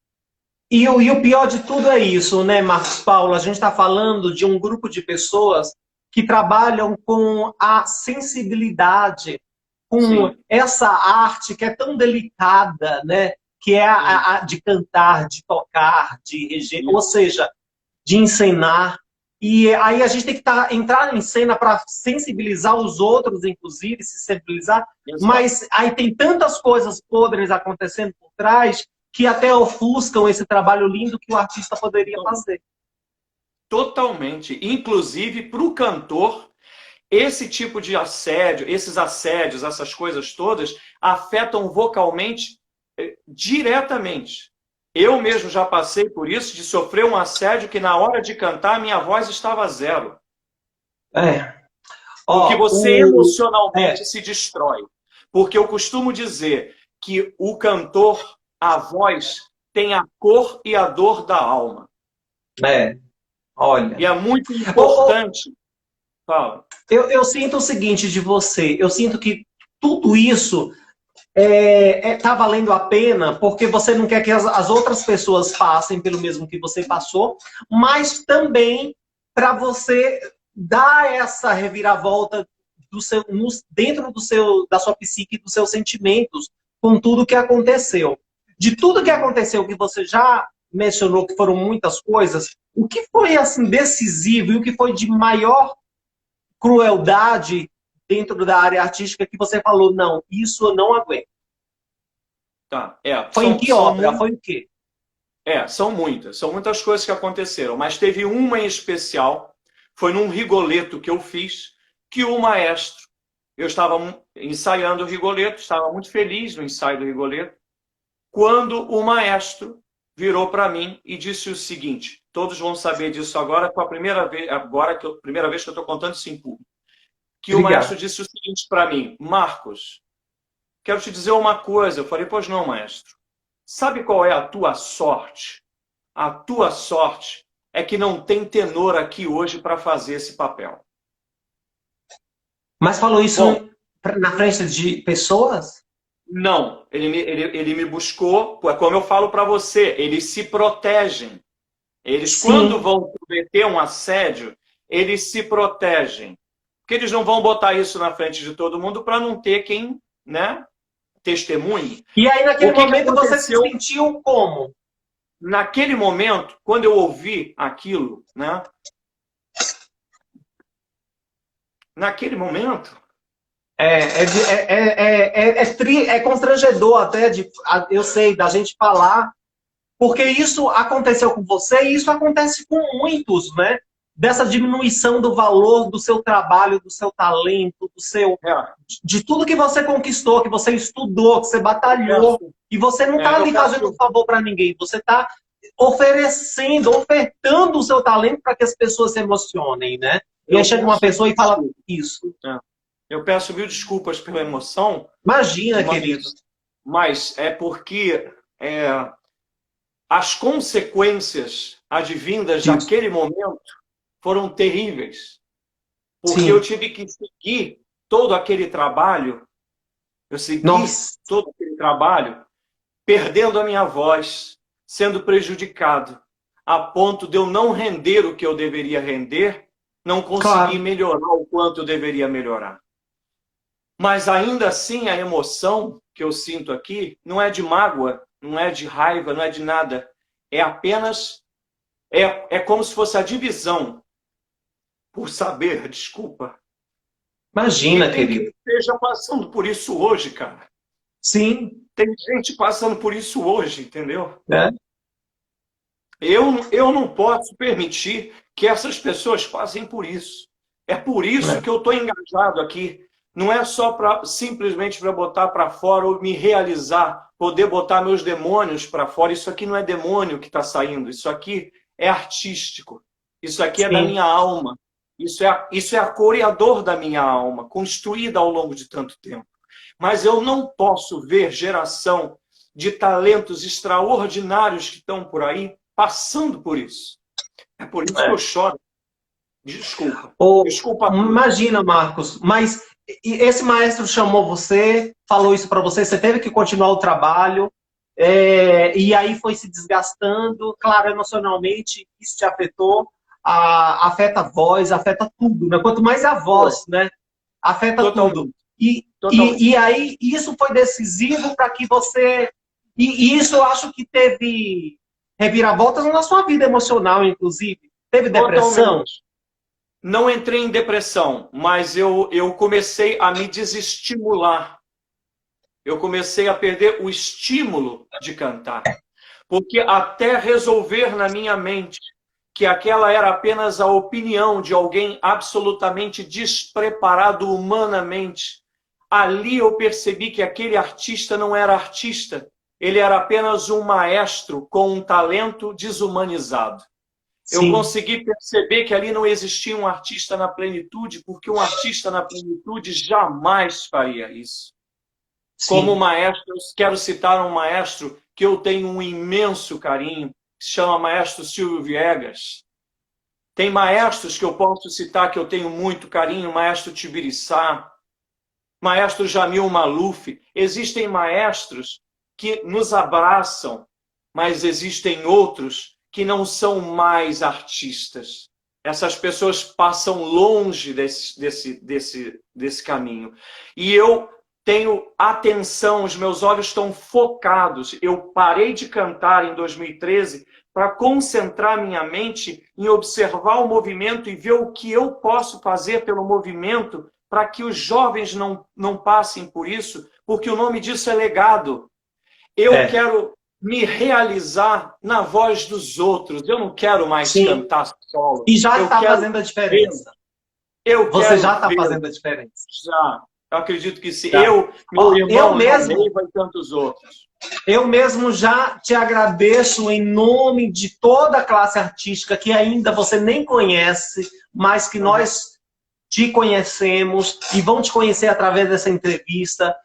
E o pior de tudo é isso, né, Marcos Paulo? A gente está falando de um grupo de pessoas que trabalham com a sensibilidade, com essa arte que é tão delicada, né? Que é a de cantar, de tocar, ou seja, de encenar. E aí a gente tem que entrar em cena para sensibilizar os outros, inclusive, se sensibilizar. Exato. Mas aí tem tantas coisas podres acontecendo por trás que até ofuscam esse trabalho lindo que o artista poderia fazer. Totalmente. Inclusive, para o cantor, esse tipo de assédio, esses assédios, essas coisas todas, afetam vocalmente diretamente. Eu mesmo já passei por isso, de sofrer um assédio que na hora de cantar minha voz estava zero. Porque você emocionalmente se destrói. Porque eu costumo dizer que o cantor, a voz, tem a cor e a dor da alma. Olha. E é muito importante. Fala. Eu sinto o seguinte de você, eu sinto que tudo isso tá valendo a pena porque você não quer que as outras pessoas passem pelo mesmo que você passou, mas também para você dar essa reviravolta dentro da sua psique, dos seus sentimentos, com tudo que aconteceu. De tudo que aconteceu, que você já mencionou, que foram muitas coisas, o que foi assim decisivo e o que foi de maior crueldade dentro da área artística que você falou, não, isso eu não aguento? Tá, foi em que obra? Foi o quê? São muitas coisas que aconteceram, mas teve uma em especial, foi num Rigoletto que eu fiz, que o maestro, eu estava ensaiando o Rigoletto, estava muito feliz no ensaio do Rigoletto, quando o maestro virou para mim e disse o seguinte, todos vão saber disso agora, que é a primeira vez que eu estou contando isso em público, que o maestro disse o seguinte para mim, Marcos, quero te dizer uma coisa. Eu falei, pois não, maestro. Sabe qual é a tua sorte? A tua sorte é que não tem tenor aqui hoje para fazer esse papel. Mas falou isso Bom, na frente de pessoas? não. Ele me buscou, como eu falo para você, eles se protegem. Eles, quando Sim. vão cometer um assédio, eles se protegem. Porque eles não vão botar isso na frente de todo mundo para não ter quem, né, testemunhe. E aí, O naquele que momento, você se aconteceu? sentiu como? Naquele momento, quando eu ouvi aquilo, né? Naquele momento, É constrangedor até, eu sei, da gente falar, porque isso aconteceu com você e isso acontece com muitos, né? Dessa diminuição do valor do seu trabalho, do seu talento, é, de tudo que você conquistou, que você estudou, que você eu batalhou, peço, e você não está eu ali fazendo um peço, favor para ninguém, você está oferecendo, ofertando o seu talento para que as pessoas se emocionem, né? E aí eu chega uma peço pessoa e fala desculpa. isso. É. Eu peço mil desculpas pela emoção, Imagina, mas, querido. mas é porque as consequências advindas Isso. daquele momento foram terríveis. Porque eu Sim. tive que seguir todo aquele trabalho, eu segui Nossa. todo aquele trabalho, perdendo a minha voz, sendo prejudicado, a ponto de eu não render o que eu deveria render, não conseguir Claro. melhorar o quanto eu deveria melhorar. Mas ainda assim, a emoção que eu sinto aqui não é de mágoa, não é de raiva, não é de nada. É apenas, é como se fosse a divisão, por saber, desculpa, que Imagina, tem quem querido. esteja passando por isso hoje, cara. Sim. Tem gente passando por isso hoje, entendeu? Né? Eu não posso permitir que essas pessoas passem por isso. É por isso Né? que eu estou engajado aqui. Não é só simplesmente para botar para fora ou me realizar, poder botar meus demônios para fora. Isso aqui não é demônio que está saindo. Isso aqui é artístico. Isso aqui é da Sim. minha alma. Isso é a coreador da minha alma, construída ao longo de tanto tempo. Mas eu não posso ver geração de talentos extraordinários que estão por aí passando por isso. É por isso que eu É. choro. Desculpa. Ou, Desculpa tudo. imagina, Marcos, mas esse maestro chamou você, falou isso para você, você teve que continuar o trabalho, e aí foi se desgastando, claro, emocionalmente, isso te afetou, afeta a voz, afeta tudo, né? Quanto mais a Foi. voz, né? Afeta tudo. Totalmente. E, Totalmente. e aí, isso foi decisivo para que você. E isso eu acho que teve reviravoltas na sua vida emocional, inclusive. Teve depressão? Totalmente. Não entrei em depressão, mas eu comecei a me desestimular. Eu comecei a perder o estímulo de cantar. Porque até resolver na minha mente que aquela era apenas a opinião de alguém absolutamente despreparado humanamente, ali eu percebi que aquele artista não era artista, ele era apenas um maestro com um talento desumanizado. Eu Sim, consegui perceber que ali não existia um artista na plenitude, porque um artista na plenitude jamais faria isso. Como sim. maestro, eu quero citar um maestro que eu tenho um imenso carinho, que se chama Maestro Silvio Viegas. Tem maestros que eu posso citar que eu tenho muito carinho, Maestro Tibiriçá, Maestro Jamil Maluf. Existem maestros que nos abraçam, mas existem outros que não são mais artistas. Essas pessoas passam longe desse caminho. E eu tenho atenção, os meus olhos estão focados. Eu parei de cantar em 2013 para concentrar minha mente em observar o movimento e ver o que eu posso fazer pelo movimento para que os jovens não passem por isso, porque o nome disso é legado. Eu É, quero me realizar na voz dos outros. Eu não quero mais sim. cantar solo. E já Eu está quero fazendo a ver. diferença. Eu Você quero já está ver. fazendo a diferença. Já. Eu acredito que sim. Já. Meu Ó, eu irmão João mesmo, Neiva e tantos outros. eu mesmo já te agradeço em nome de toda a classe artística que ainda você nem conhece, mas que nós te conhecemos e vão te conhecer através dessa entrevista.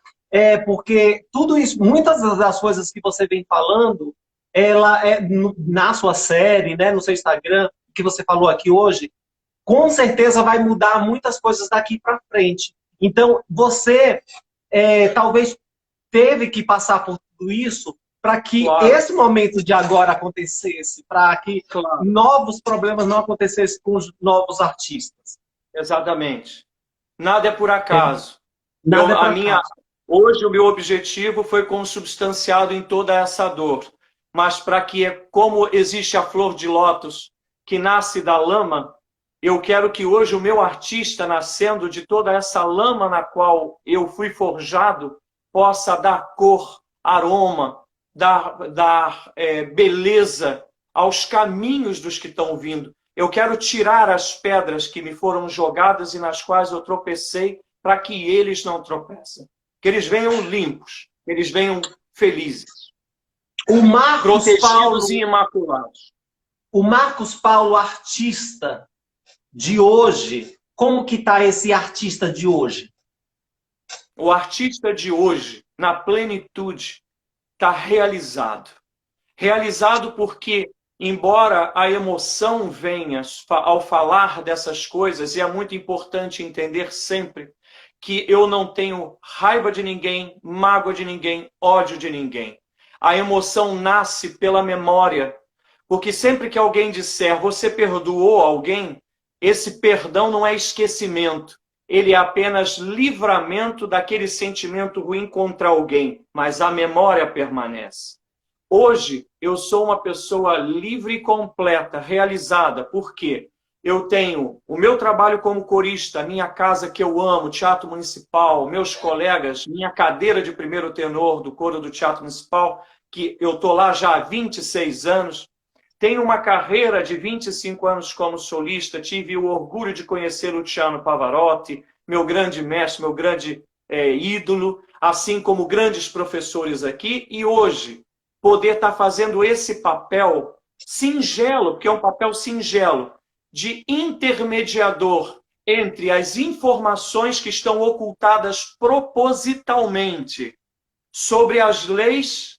porque tudo isso, muitas das coisas que você vem falando, ela na sua série, né, no seu Instagram, que você falou aqui hoje, com certeza vai mudar muitas coisas daqui para frente. Então, você talvez teve que passar por tudo isso para que Claro, esse momento de agora acontecesse, para que claro, novos problemas não acontecessem com os novos artistas. exatamente. Nada é por É, acaso. nada é para cá. Hoje o meu objetivo foi consubstanciado em toda essa dor, mas para que, como existe a flor de lótus que nasce da lama, eu quero que hoje o meu artista, nascendo de toda essa lama na qual eu fui forjado, possa dar cor, aroma, dar beleza aos caminhos dos que estão vindo. Eu quero tirar as pedras que me foram jogadas e nas quais eu tropecei, para que eles não tropecem. Que eles venham limpos, que eles venham felizes, O Marcos Paulo, protegidos e imaculados. o Marcos Paulo artista de hoje, como que tá esse artista de hoje? O artista de hoje, na plenitude, está realizado. Realizado porque, embora a emoção venha ao falar dessas coisas, e é muito importante entender sempre que eu não tenho raiva de ninguém, mágoa de ninguém, ódio de ninguém. A emoção nasce pela memória, porque sempre que alguém disser você perdoou alguém, esse perdão não é esquecimento, ele é apenas livramento daquele sentimento ruim contra alguém, mas a memória permanece. Hoje, eu sou uma pessoa livre e completa, realizada. Por quê? Eu tenho o meu trabalho como corista, minha casa que eu amo, Teatro Municipal, meus colegas, minha cadeira de primeiro tenor do coro do Teatro Municipal, que eu estou lá já há 26 anos. Tenho uma carreira de 25 anos como solista, tive o orgulho de conhecer Luciano Pavarotti, meu grande mestre, meu grande ídolo, assim como grandes professores aqui, e hoje poder estar fazendo esse papel singelo, porque é um papel singelo, de intermediador entre as informações que estão ocultadas propositalmente sobre as leis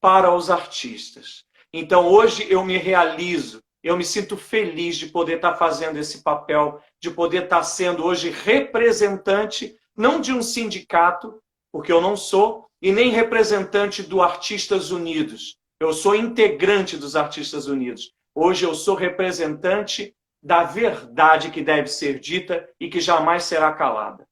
para os artistas. Então, hoje eu me realizo, eu me sinto feliz de poder estar fazendo esse papel, de poder estar sendo hoje representante, não de um sindicato, porque eu não sou, e nem representante do Artistas Unidos. Eu sou integrante dos Artistas Unidos. Hoje eu sou representante da verdade que deve ser dita e que jamais será calada.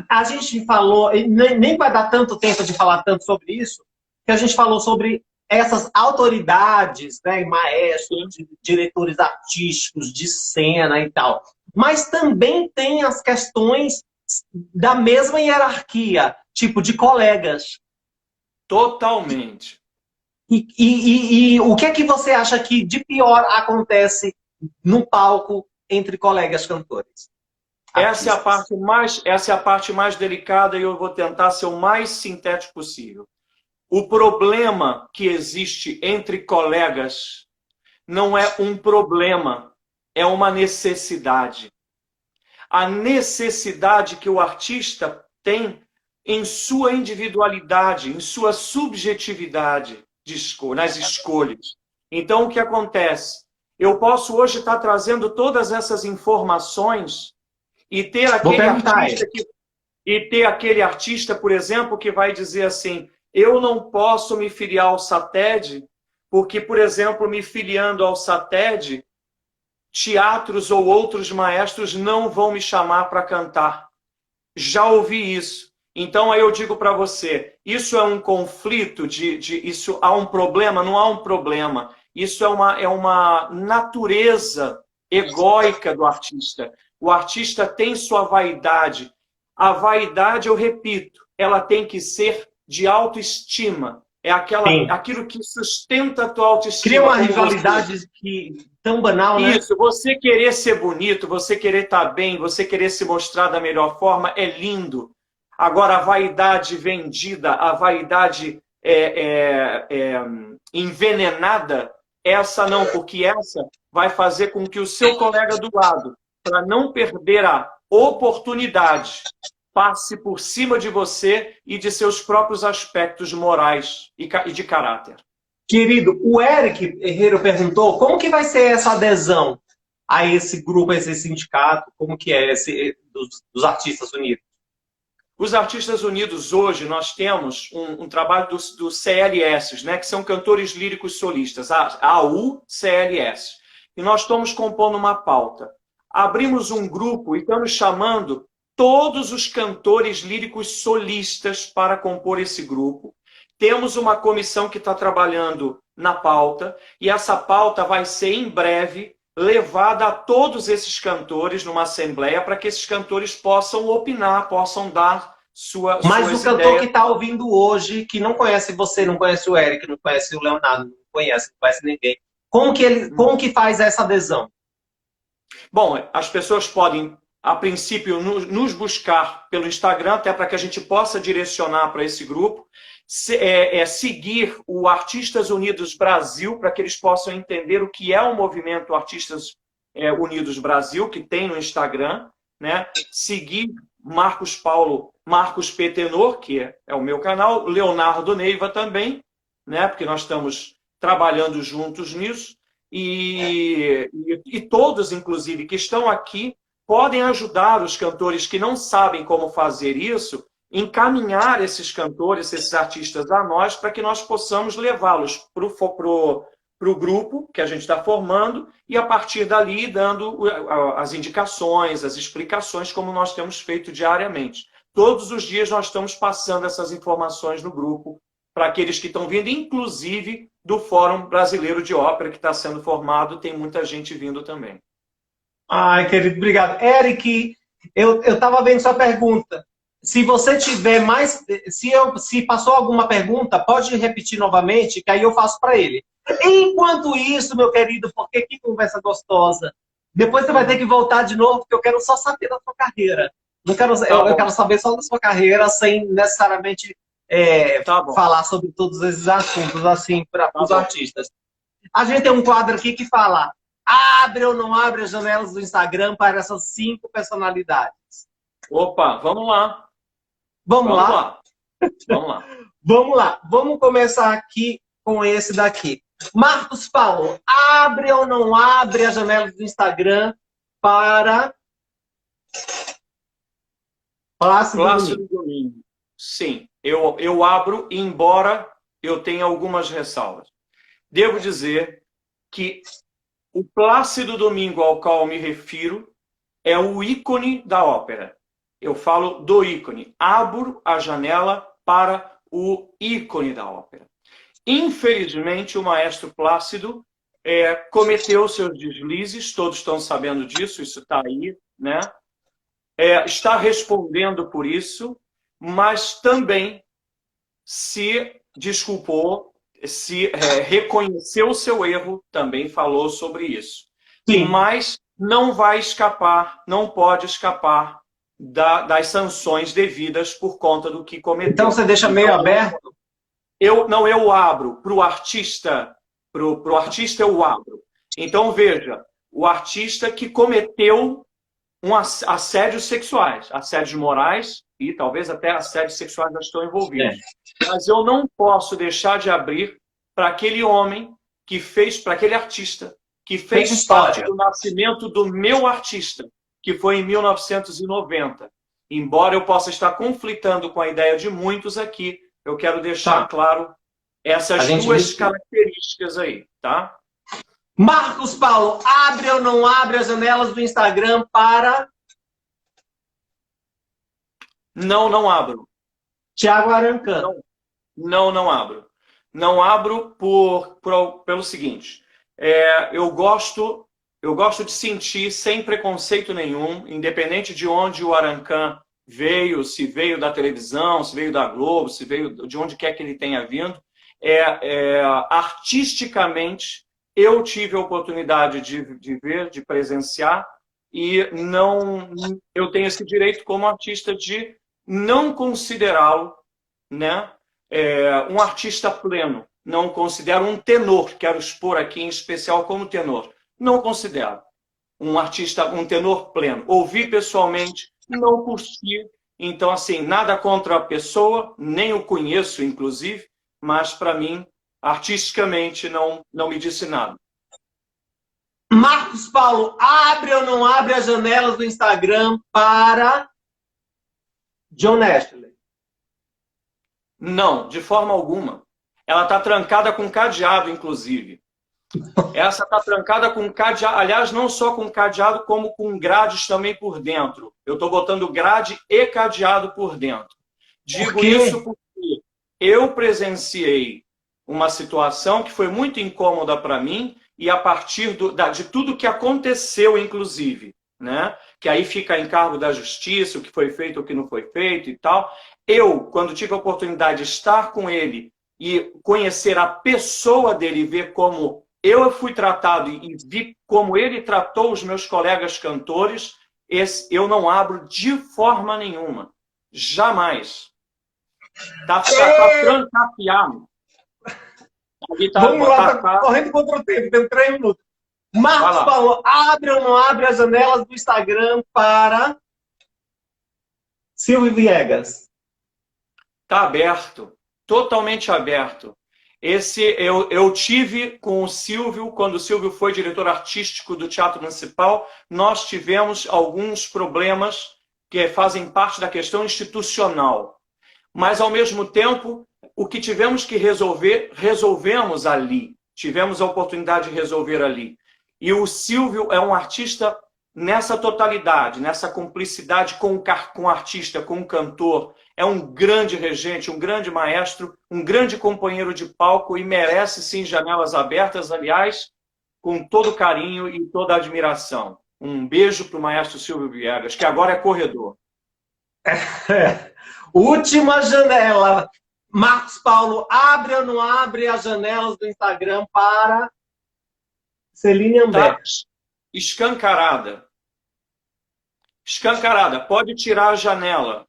A gente falou, nem vai dar tanto tempo de falar tanto sobre isso, que a gente falou sobre essas autoridades, né, maestros, diretores artísticos de cena e tal. Mas também tem as questões da mesma hierarquia, tipo de colegas. Totalmente. E o que é que você acha que de pior acontece no palco entre colegas cantores? Essa é Artistas. essa é a parte mais delicada e eu vou tentar ser o mais sintético possível. O problema que existe entre colegas não é um problema, é uma necessidade. A necessidade que o artista tem em sua individualidade, em sua subjetividade nas escolhas. Então, o que acontece? Eu posso hoje estar trazendo todas essas informações e ter aquele artista, por exemplo, que vai dizer assim, eu não posso me filiar ao SATED, porque, por exemplo, me filiando ao SATED, teatros ou outros maestros não vão me chamar para cantar. Já ouvi isso. Então, aí eu digo para você, isso é um conflito, isso há um problema? Não há um problema. Isso é uma natureza egóica do artista. O artista tem sua vaidade. A vaidade, eu repito, ela tem que ser de autoestima. É aquilo que sustenta a tua autoestima. Cria uma rivalidade tão banal, né? Isso, você querer ser bonito, você querer estar bem, você querer se mostrar da melhor forma, é lindo. Agora, a vaidade vendida, a vaidade envenenada, essa não, porque essa vai fazer com que o seu colega do lado, para não perder a oportunidade passe por cima de você e de seus próprios aspectos morais e de caráter. Querido, o Eric Herrero perguntou como que vai ser essa adesão a esse grupo, a esse sindicato, como que é esse dos Artistas Unidos? Os Artistas Unidos, hoje, nós temos um trabalho do CLS, né, que são cantores líricos solistas, a AUCLS. E nós estamos compondo uma pauta. Abrimos um grupo e estamos chamando todos os cantores líricos solistas para compor esse grupo. Temos uma comissão que está trabalhando na pauta, e essa pauta vai ser, em breve, levada a todos esses cantores numa assembleia para que esses cantores possam opinar, possam dar suas ideias. Mas o cantor que está ouvindo hoje, que não conhece você, não conhece o Eric, não conhece o Leonardo, não conhece ninguém, como que faz essa adesão? Bom, as pessoas podem, a princípio, nos buscar pelo Instagram, até para que a gente possa direcionar para esse grupo, seguir o Artistas Unidos Brasil, para que eles possam entender o que é o movimento Artistas Unidos Brasil, que tem no Instagram, né? Seguir Marcos P. Tenor, que é o meu canal, Leonardo Neiva também, né? Porque nós estamos trabalhando juntos nisso, e todos, inclusive, que estão aqui, podem ajudar os cantores que não sabem como fazer isso, encaminhar esses cantores, esses artistas a nós, para que nós possamos levá-los para o grupo que a gente está formando, e a partir dali dando as indicações, as explicações, como nós temos feito diariamente. Todos os dias nós estamos passando essas informações no grupo para aqueles que estão vindo, inclusive do Fórum Brasileiro de Ópera, que está sendo formado, tem muita gente vindo também. Ai, querido, obrigado. Eric, eu estava vendo sua pergunta. Se você tiver mais... Se passou alguma pergunta, pode repetir novamente, que aí eu faço para ele. Enquanto isso, meu querido, porque que conversa gostosa. Depois você vai ter que voltar de novo, porque eu quero só saber da sua carreira. Eu quero saber só da sua carreira, sem necessariamente falar sobre todos esses assuntos, assim, para os artistas. A gente tem um quadro aqui que fala: abre ou não abre as janelas do Instagram para essas 5 personalidades? Opa, vamos lá. Vamos lá? Vamos lá. Vamos lá. Vamos começar aqui com esse daqui. Marcos Paulo, abre ou não abre as janelas do Instagram para Plácido Domingo? Sim, eu abro, embora eu tenha algumas ressalvas. Devo dizer que o Plácido Domingo ao qual eu me refiro é o ícone da ópera. Eu falo do ícone. Abro a janela para o ícone da ópera. Infelizmente, o maestro Plácido cometeu seus deslizes, todos estão sabendo disso, isso está aí, né? Está respondendo por isso, mas também se desculpou, reconheceu o seu erro, também falou sobre isso. Sim. Mas não vai escapar, não pode escapar das sanções devidas por conta do que cometeu. Então você deixa meio aberto? Eu abro para o artista, pro artista eu abro. Então veja, o artista que cometeu assédios sexuais, assédios morais e talvez até assédios sexuais já estão envolvidos. Mas eu não posso deixar de abrir para aquele homem que fez, para aquele artista que fez parte do nascimento do meu artista, que foi em 1990. Embora eu possa estar conflitando com a ideia de muitos aqui, eu quero deixar claro essas duas características aí, tá? Marcos Paulo, abre ou não abre as janelas do Instagram para... Não abro. Thiago Arancan. Não abro. Não abro pelo seguinte, eu gosto de sentir sem preconceito nenhum, independente de onde o Arancan veio, se veio da televisão, se veio da Globo, se veio de onde quer que ele tenha vindo. Artisticamente, eu tive a oportunidade de ver, de presenciar, e eu tenho esse direito como artista de não considerá-lo, né, um artista pleno. Não considero um tenor, quero expor aqui em especial como tenor. Não considero um artista, um tenor pleno. Ouvi pessoalmente, não curti Então, assim, nada contra a pessoa, nem o conheço, inclusive, mas para mim, artisticamente, não me disse nada. Marcos Paulo, abre ou não abre as janelas do Instagram para John Ashley? Não, de forma alguma. Ela está trancada com cadeado, inclusive. Essa está trancada com cadeado, aliás, não só com cadeado, como com grades também por dentro. Eu estou botando grade e cadeado por dentro. Digo isso porque eu presenciei uma situação que foi muito incômoda para mim e a partir de tudo que aconteceu, inclusive, né? Que aí fica a encargo da justiça, o que foi feito, o que não foi feito e tal. Eu, quando tive a oportunidade de estar com ele e conhecer a pessoa dele e ver como eu fui tratado e vi como ele tratou os meus colegas cantores, eu não abro de forma nenhuma. Jamais. Tá trancafiado. Vamos lá, tá correndo contra o tempo, tem 3 minutos. Marcos Paulo, abre ou não abre as janelas do Instagram para Silvio Viegas? Tá aberto, totalmente aberto. Eu tive com o Silvio, quando o Silvio foi diretor artístico do Teatro Municipal, nós tivemos alguns problemas que fazem parte da questão institucional. Mas, ao mesmo tempo, o que tivemos que resolver, resolvemos ali. Tivemos a oportunidade de resolver ali. E o Silvio é um artista nessa totalidade, nessa cumplicidade com o artista, com o cantor. É um grande regente, um grande maestro, um grande companheiro de palco e merece, sim, janelas abertas, aliás, com todo carinho e toda admiração. Um beijo para o maestro Silvio Viegas, que agora é corredor. Última janela. Marcos Paulo, abre ou não abre as janelas do Instagram para Celine Ambert? Tá escancarada. Escancarada. Pode tirar a janela.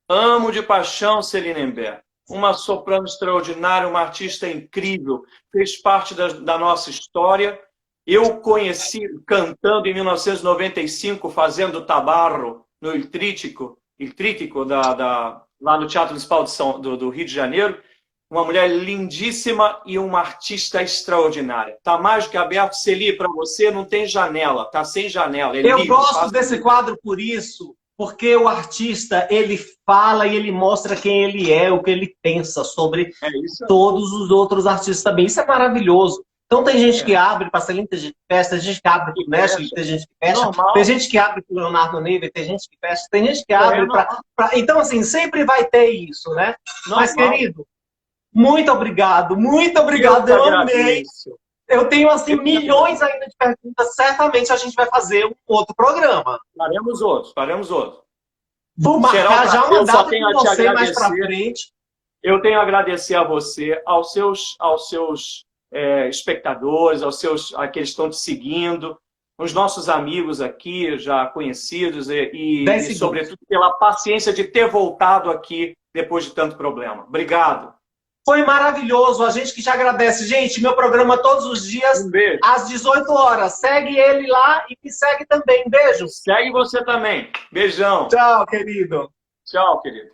Amo de paixão Celine Ambert. Uma soprano extraordinária, uma artista incrível. Fez parte da nossa história. Eu conheci cantando em 1995, fazendo tabarro no Il Trítico lá no Teatro Municipal do Rio de Janeiro. Uma mulher lindíssima e uma artista extraordinária. Tá mais do que aberto. Celi, para você não tem janela, tá sem janela. Eu gosto desse quadro por isso, porque o artista, ele fala e ele mostra quem ele é, o que ele pensa sobre todos os outros artistas também. Isso é maravilhoso. Então tem gente que abre para Celine, tem gente que fecha, tem gente que abre para o Nashville, tem gente que fecha, tem gente que abre para o Leonardo Neve, tem gente que fecha, tem gente que abre para... Então, assim, sempre vai ter isso, né? Mas, querido, muito obrigado, eu amei. Eu tenho, assim, milhões ainda de perguntas, certamente a gente vai fazer um outro programa. Faremos outro. Vou marcar já uma data com você mais para frente. Eu tenho a agradecer a você, aos seus espectadores, aqueles que estão te seguindo, os nossos amigos aqui, já conhecidos, e sobretudo pela paciência de ter voltado aqui depois de tanto problema. Obrigado. Foi maravilhoso, a gente que te agradece. Gente, meu programa todos os dias, às 18 horas. Segue ele lá e me segue também. Beijo. Segue você também. Beijão. Tchau, querido. Tchau, querido.